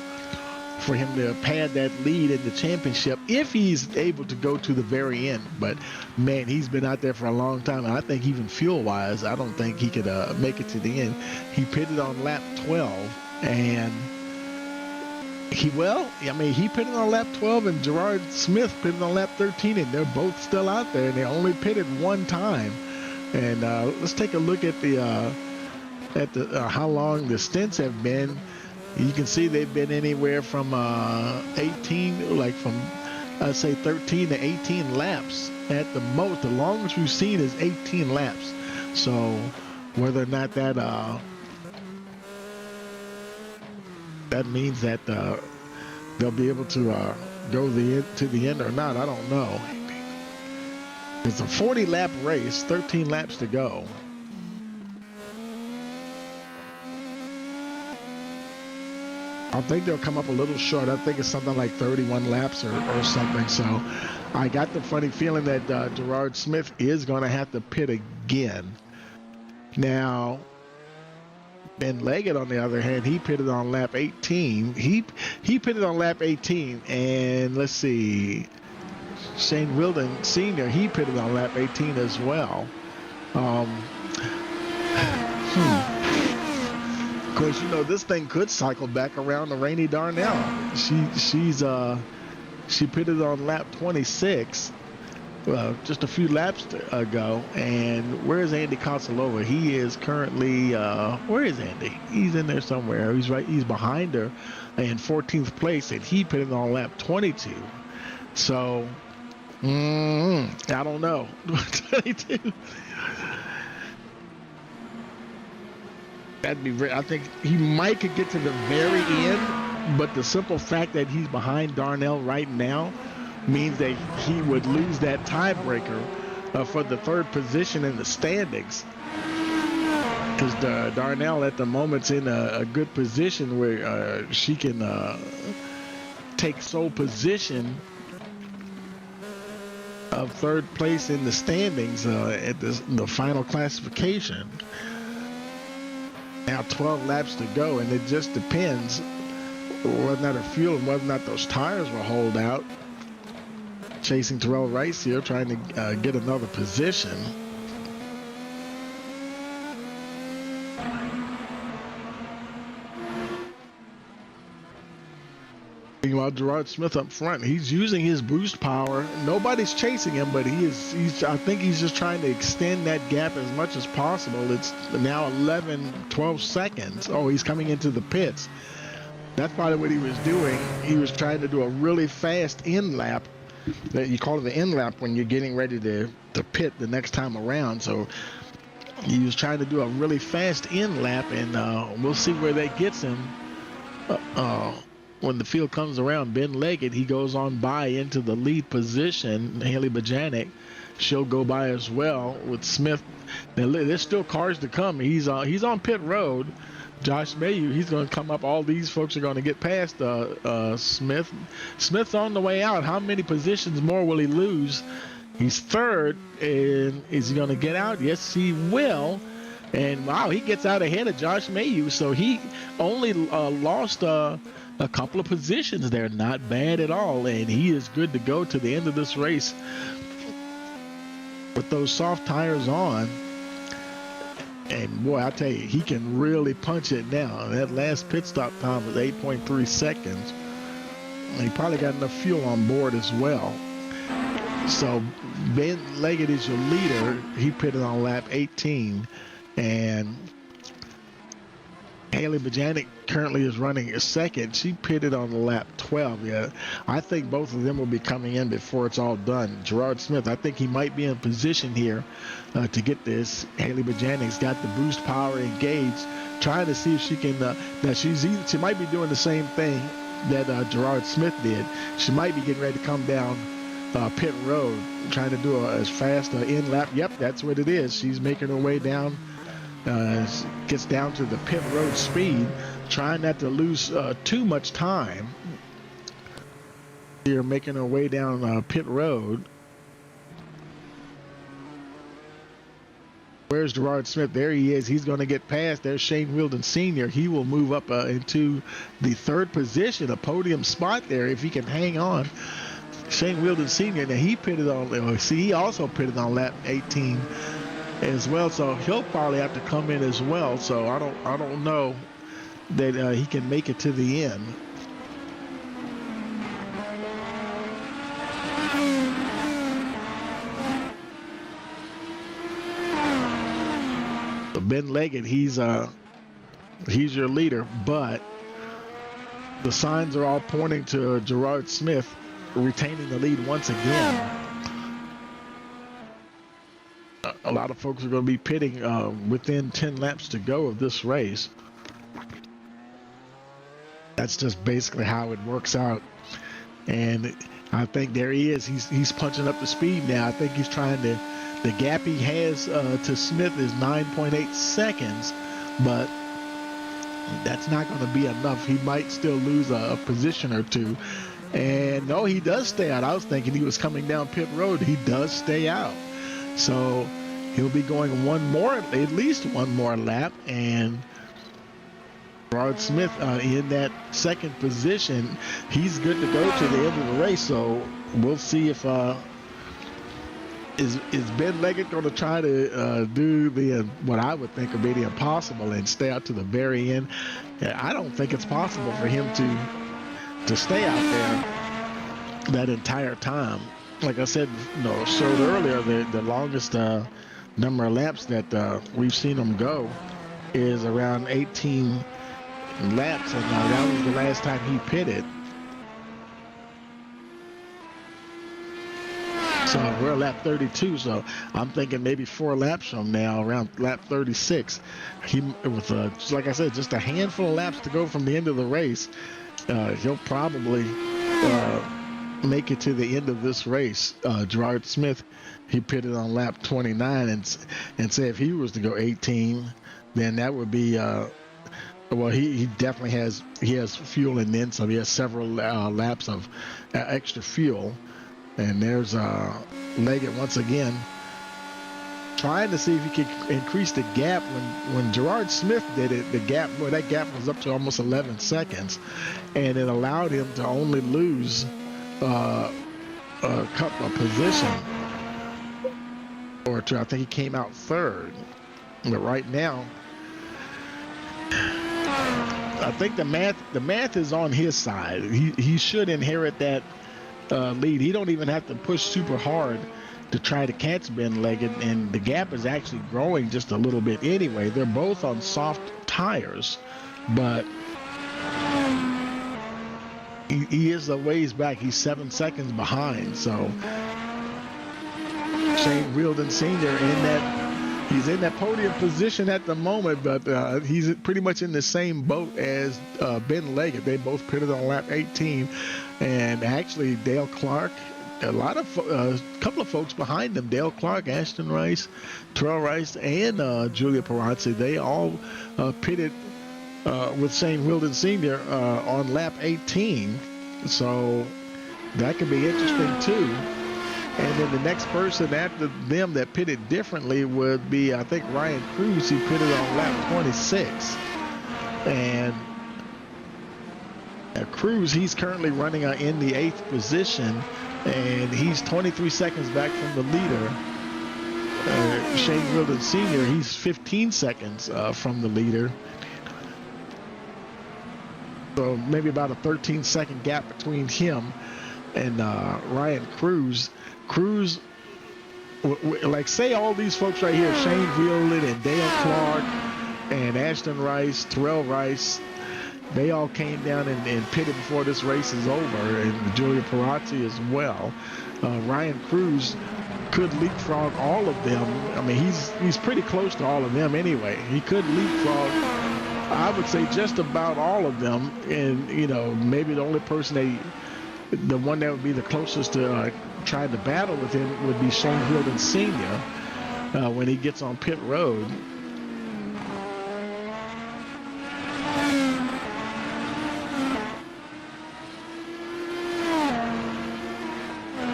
for him to pad that lead in the championship if he's able to go to the very end. But man, he's been out there for a long time, and I think even fuel-wise, I don't think he could make it to the end. He pitted on lap 12, and he pitted on lap 12, and Gerard Smith pitted on lap 13, and they're both still out there, and they only pitted one time. And let's take a look at the how long the stints have been. You can see they've been anywhere from 18, like from I'd say 13 to 18 laps at the most. The longest we've seen is 18 laps. So whether or not that means that they'll be able to go to the end or not, I don't know. It's a 40-lap race, 13 laps to go. I think they'll come up a little short. I think it's something like 31 laps or something. So I got the funny feeling that Gerard Smith is going to have to pit again. Now, Ben Leggett, on the other hand, he pitted on lap 18. He pitted on lap 18. And let's see, Shane Wilden Sr., he pitted on lap 18 as well. Of course, you know, this thing could cycle back around to Rainey Darnell. She pitted on lap 26 just a few laps ago. And where's Andy Consolova? He is currently where is Andy? He's in there somewhere. He's behind her in 14th place, and he pitted on lap 22. So I don't know. 22. I think he might could get to the very end, but the simple fact that he's behind Darnell right now means that he would lose that tiebreaker for the third position in the standings. Because Darnell at the moment's in a good position where she can take sole position of third place in the standings at the final classification. Now 12 laps to go, and it just depends whether or not her fuel and whether or not those tires will hold out. Chasing Terrell Rice here, trying to get another position. Meanwhile, Gerard Smith up front, he's using his boost power. Nobody's chasing him, but I think he's just trying to extend that gap as much as possible. It's now 12 seconds. Oh, he's coming into the pits. That's probably what he was doing. He was trying to do a really fast in lap. You call it the in lap when you're getting ready to pit the next time around. So he was trying to do a really fast in lap, and we'll see where that gets him. When the field comes around, Ben Leggett, he goes on by into the lead position. Haley Bajanic, she'll go by as well with Smith. Now, there's still cars to come. He's on pit road. Josh Mayu, he's going to come up. All these folks are going to get past Smith. Smith's on the way out. How many positions more will he lose? He's third, and is he going to get out? Yes, he will. And wow, he gets out ahead of Josh Mayu. So he only lost a couple of positions there. Not bad at all, and he is good to go to the end of this race with those soft tires on. And boy, I tell you, he can really punch it now. That last pit stop time was 8.3 seconds. He probably got enough fuel on board as well. So Ben Leggett is your leader. He pitted on lap 18, and Haley Bajanic currently is running a second. She pitted on lap 12. Yeah, I think both of them will be coming in before it's all done. Gerard Smith, I think he might be in position here to get this. Haley Bajanic's got the boost power engaged, trying to see if she can. She might be doing the same thing that Gerard Smith did. She might be getting ready to come down pit road, trying to do as fast in lap. Yep, that's what it is. She's making her way down, gets down to the pit road speed, trying not to lose too much time. Here, making her way down pit road. Where's Gerard Smith? There he is. He's going to get past. There's Shane Wilden Sr. He will move up into the third position, a podium spot there if he can hang on. Shane Wilden Sr. Now he pitted on. See, he also pitted on lap 18 as well. So he'll probably have to come in as well. So I don't know that he can make it to the end. Ben Leggett, he's your leader, but the signs are all pointing to Gerard Smith retaining the lead once again. A lot of folks are going to be pitting within 10 laps to go of this race. That's just basically how it works out. And I think there he is. He's punching up the speed now. I think he's trying to. The gap he has to Smith is 9.8 seconds, but that's not going to be enough. He might still lose a position or two. And no, he does stay out. I was thinking he was coming down pit road. He does stay out. So he'll be going at least one more lap. And Gerard Smith in that second position, he's good to go to the end of the race. So we'll see if is Ben Leggett going to try to do the what I would think would be the impossible and stay out to the very end. I don't think it's possible for him to stay out there that entire time. Like I said, showed earlier, the longest number of laps that we've seen him go is around 18 laps, and that was the last time he pitted. So we're at lap 32, so I'm thinking maybe 4 laps from now, around lap 36. With like I said, just a handful of laps to go from the end of the race, he'll probably make it to the end of this race. Gerard Smith, he pitted on lap 29, and say if he was to go 18, then that would be well, he definitely has fuel and then some. He has several laps of extra fuel. And there's Leggett once again trying to see if he could increase the gap. When Gerard Smith did it, that gap was up to almost 11 seconds, and it allowed him to only lose a couple of position or two. I think he came out third, but right now I think the math is on his side. He should inherit that lead. He don't even have to push super hard to try to catch Ben Leggett, and the gap is actually growing just a little bit anyway. They're both on soft tires, but he is a ways back. He's 7 seconds behind. So Shane Wilden Sr. He's in that podium position at the moment, but he's pretty much in the same boat as Ben Leggett. They both pitted on lap 18, and actually Dale Clark, a couple of folks behind them, Dale Clark, Ashton Rice, Terrell Rice, and Julia Perazzi, they all pitted with Shane Wilden Sr. On lap 18, so that could be interesting too. And then the next person after them that pitted differently would be, I think, Ryan Cruz. He pitted on lap 26. And Cruz, he's currently running in the 8th position, and he's 23 seconds back from the leader. Shane Wilden Sr., he's 15 seconds from the leader. So maybe about a 13-second gap between him and Ryan Cruz. Cruz, like say all these folks right here, Shane Wilden and Dale Clark and Ashton Rice, Terrell Rice, they all came down and pitted before this race is over, and Julia Perazzi as well. Ryan Cruz could leapfrog all of them. I mean, he's pretty close to all of them anyway. He could leapfrog, I would say, just about all of them, and maybe the only person the one that would be the closest to tried to battle with him would be Shane Wheeldon Sr. When he gets on pit road.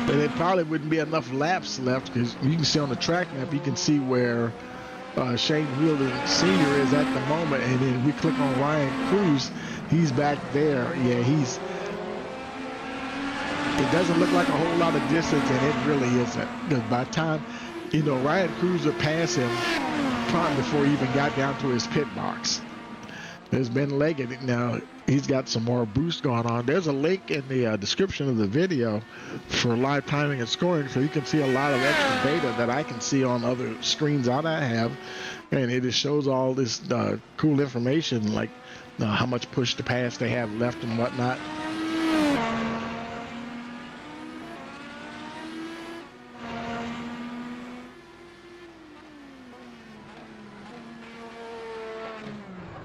But there probably wouldn't be enough laps left, because you can see on the track map, you can see where Shane Wheeldon Sr. is at the moment, and then we click on Ryan Cruz, he's back there. Yeah, it doesn't look like a whole lot of distance, and it really isn't. Because by the time, Ryan Cruz would pass him probably before he even got down to his pit box. There's Ben Leggett. Now, he's got some more boost going on. There's a link in the description of the video for live timing and scoring, so you can see a lot of extra data that I can see on other screens that I have. And it just shows all this cool information, like how much push to pass they have left and whatnot.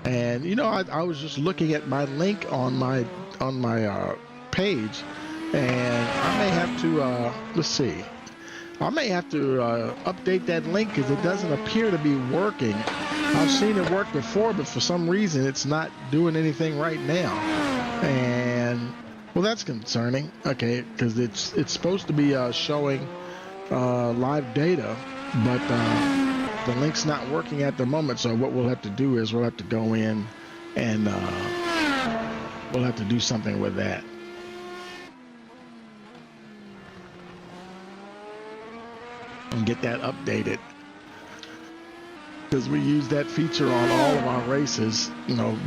And I was just looking at my link on my page, and I may have to let's see, I may have to update that link, because it doesn't appear to be working. I've seen it work before, but for some reason it's not doing anything right now. And well, that's concerning. Okay, because it's supposed to be showing live data, but the link's not working at the moment. So what we'll have to do is we'll have to go in and we'll have to do something with that. And get that updated, because we use that feature on all of our races,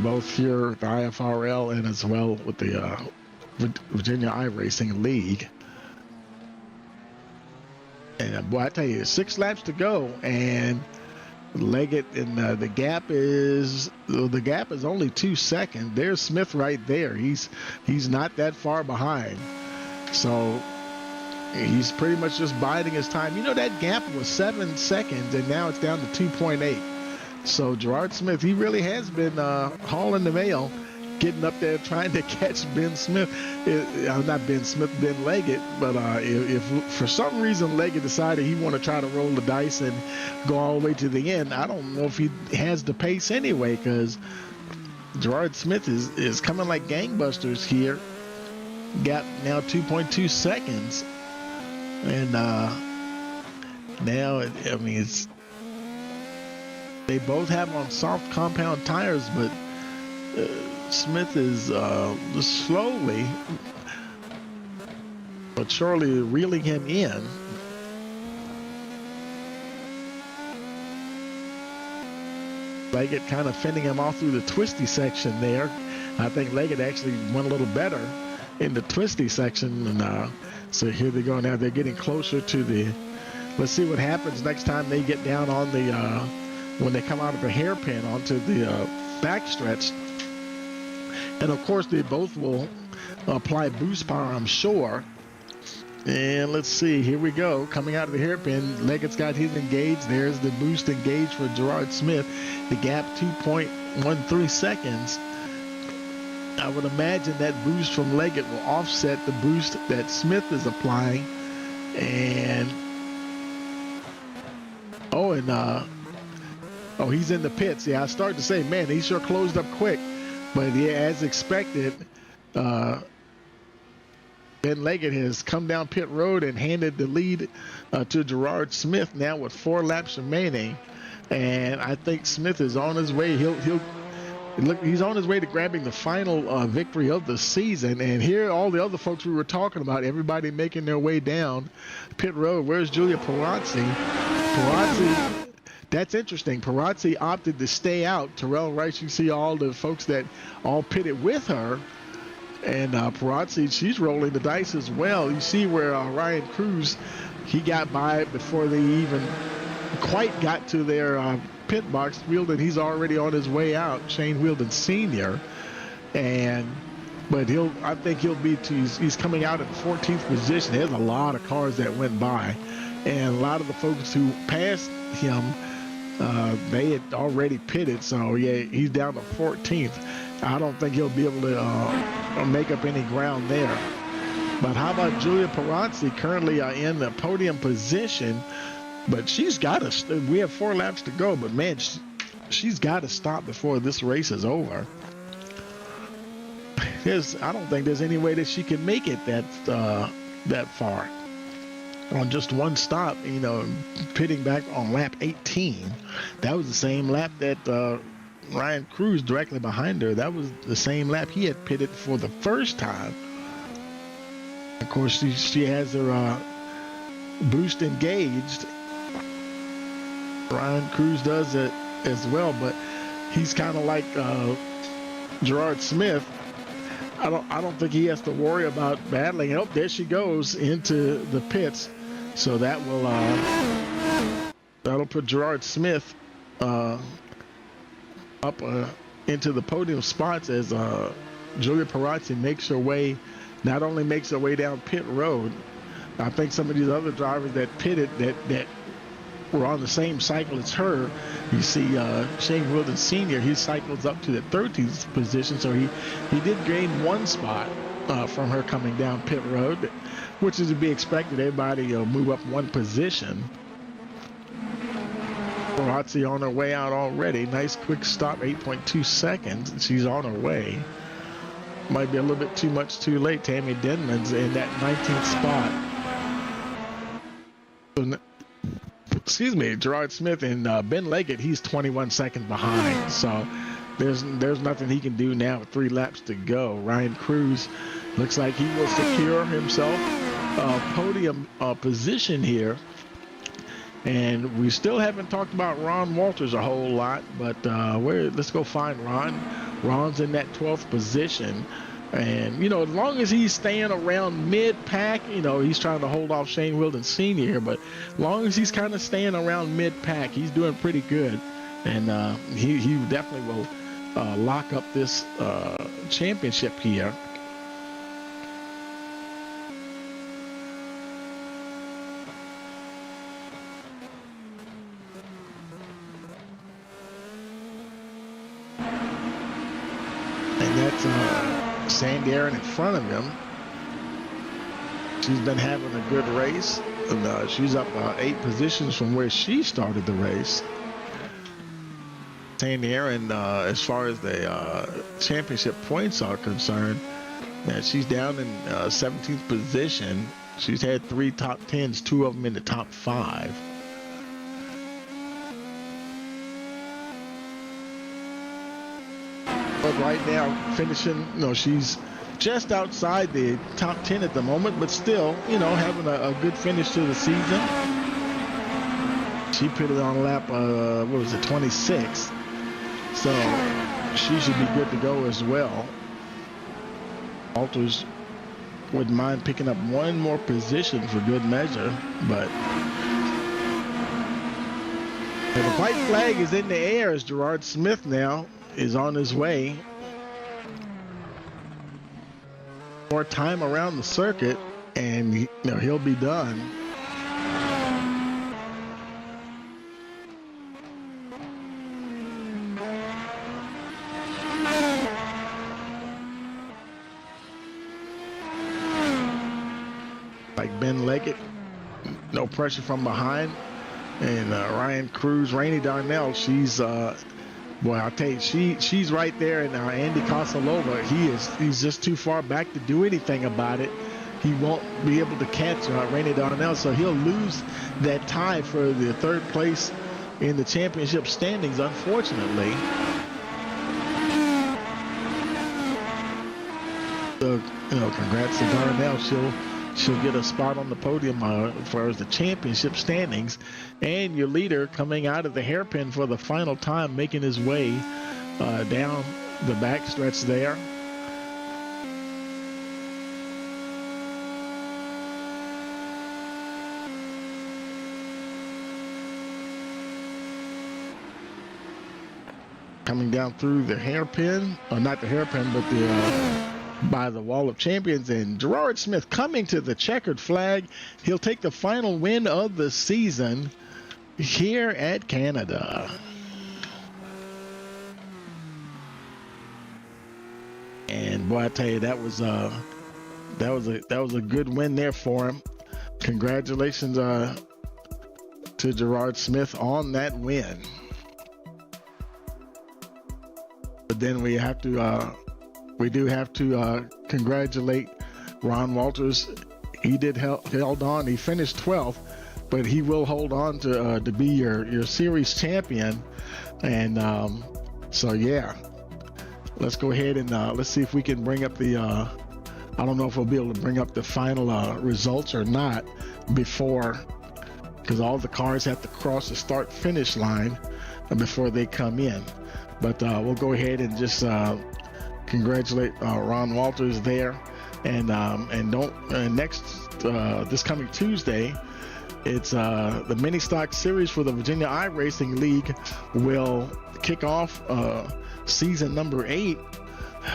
both here at the iFRL and as well with the Virginia iRacing League. And boy, I tell you, 6 laps to go, and Leggett, and the gap is only 2 seconds. There's Smith right there. He's not that far behind, so he's pretty much just biding his time. That gap was 7 seconds, and now it's down to 2.8. So Gerard Smith, he really has been hauling the mail, getting up there trying to catch Ben Smith. Not Ben Smith, Ben Leggett. But if for some reason Leggett decided he want to try to roll the dice and go all the way to the end, I don't know if he has the pace anyway, because Gerard Smith is coming like gangbusters here. Got now 2.2 seconds. And now, they both have on soft compound tires, but Smith is just slowly but surely reeling him in. Leggett kind of fending him off through the twisty section there. I think Leggett actually went a little better in the twisty section. And so here they go now. They're getting closer to the, let's see what happens next time they get down on the, when they come out of the hairpin onto the backstretch. And of course, they both will apply boost power, I'm sure. And let's see, here we go. Coming out of the hairpin, Leggett's got his engaged. There's the boost engaged for Gerard Smith. The gap 2.13 seconds. I would imagine that boost from Leggett will offset the boost that Smith is applying. And he's in the pits. Yeah, I started to say, man, he sure closed up quick. But yeah, as expected, Ben Leggett has come down pit road and handed the lead to Gerard Smith now with 4 laps remaining. And I think Smith is on his way. He's on his way to grabbing the final victory of the season. And here, all the other folks we were talking about, everybody making their way down pit road. Where's Julia Perazzi? That's interesting. Perazzi opted to stay out. Terrell Rice, you see all the folks that all pitted with her. And Perazzi, she's rolling the dice as well. You see where Ryan Cruz, he got by before they even quite got to their pit box. Wheeldon, he's already on his way out. Shane Wheeldon Sr. But I think he'll be he's coming out at the 14th position. There's a lot of cars that went by. And a lot of the folks who passed him, they had already pitted. So yeah, he's down to 14th. I don't think he'll be able to make up any ground there. But how about Julia Perazzi, currently in the podium position? But she's got to. We have 4 laps to go, but man, she's got to stop before this race is over. I don't think there's any way that she can make it that far on just one stop. You know, pitting back on lap 18. That was the same lap that Ryan Cruz, directly behind her, that was the same lap he had pitted for the first time. Of course, she has her boost engaged. Ryan Cruz does it as well, but he's kind of like Gerard Smith. I don't think he has to worry about battling. Oh, there she goes into the pits. So that will that'll put Gerard Smith up into the podium spots as Julia Perazzi makes her way. Not only makes her way down pit road, I think some of these other drivers that pitted that were on the same cycle as her. You see Shane Wilden Sr., he cycles up to the 13th position, so he did gain 1 spot from her coming down pit road, which is to be expected. Everybody move up 1 position. Perazzi on her way out already. Nice quick stop, 8.2 seconds. She's on her way. Might be a little bit too much too late. Tammy Denman's in that 19th spot. Excuse me, Gerard Smith and Ben Leggett, he's 21 seconds behind. So there's nothing he can do now with 3 laps to go. Ryan Cruz looks like he will secure himself a podium position here. And we still haven't talked about Ron Walters a whole lot, but let's go find Ron. Ron's in that 12th position. And, you know, as long as he's staying around mid-pack, you know, he's trying to hold off Shane Wilden Sr. here, but as long as he's kind of staying around mid-pack, he's doing pretty good. And he definitely will lock up this championship here. Sandy Aaron in front of him. She's been having a good race, and she's up 8 positions from where she started the race. Sandy Aaron, as far as the championship points are concerned, she's down in 17th position. She's had 3 top 10s, 2 of them in the top 5. But right now, finishing, you know, she's just outside the top 10 at the moment, but still, you know, having a good finish to the season. She pitted on lap, 26. So she should be good to go as well. Walters wouldn't mind picking up 1 more position for good measure, but the white flag is in the air as Gerard Smith now is on his way. More time around the circuit, and you know, he'll be done. Like Ben Leggett, no pressure from behind, and Ryan Cruz, Rainey Darnell, she's boy, I'll tell you, she's right there, and Andy Kosalova, he's just too far back to do anything about it. He won't be able to catch Rainey Darnell, so he'll lose that tie for the 3rd place in the championship standings, unfortunately. So, you know, congrats to Darnell. She'll get a spot on the podium as far as the championship standings. And your leader coming out of the hairpin for the final time, making his way down the backstretch there. Coming down through the hairpin, or not the hairpin, but the by the wall of champions, and Gerard Smith coming to the checkered flag. He'll take the final win of the season here at Canada. And boy, I tell you, that was that was a good win there for him. Congratulations to Gerard Smith on that win. But then we do have to congratulate Ron Walters. He held on. He finished 12th, but he will hold on to be your series champion. And so yeah, let's go ahead and let's see if we can bring up the. I don't know if we'll be able to bring up the final results or not before, because all the cars have to cross the start-finish line before they come in. But we'll go ahead and just congratulate Ron Walters there. And next this coming Tuesday, it's the mini stock series for the Virginia iRacing League will kick off season number 8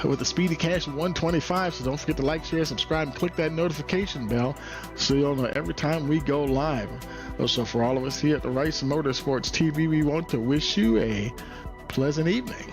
with a speedy cash of 125. So don't forget to like, share, subscribe, and click that notification bell so you'll know every time we go live. Also, for all of us here at the Rice Motorsports TV, we want to wish you a pleasant evening.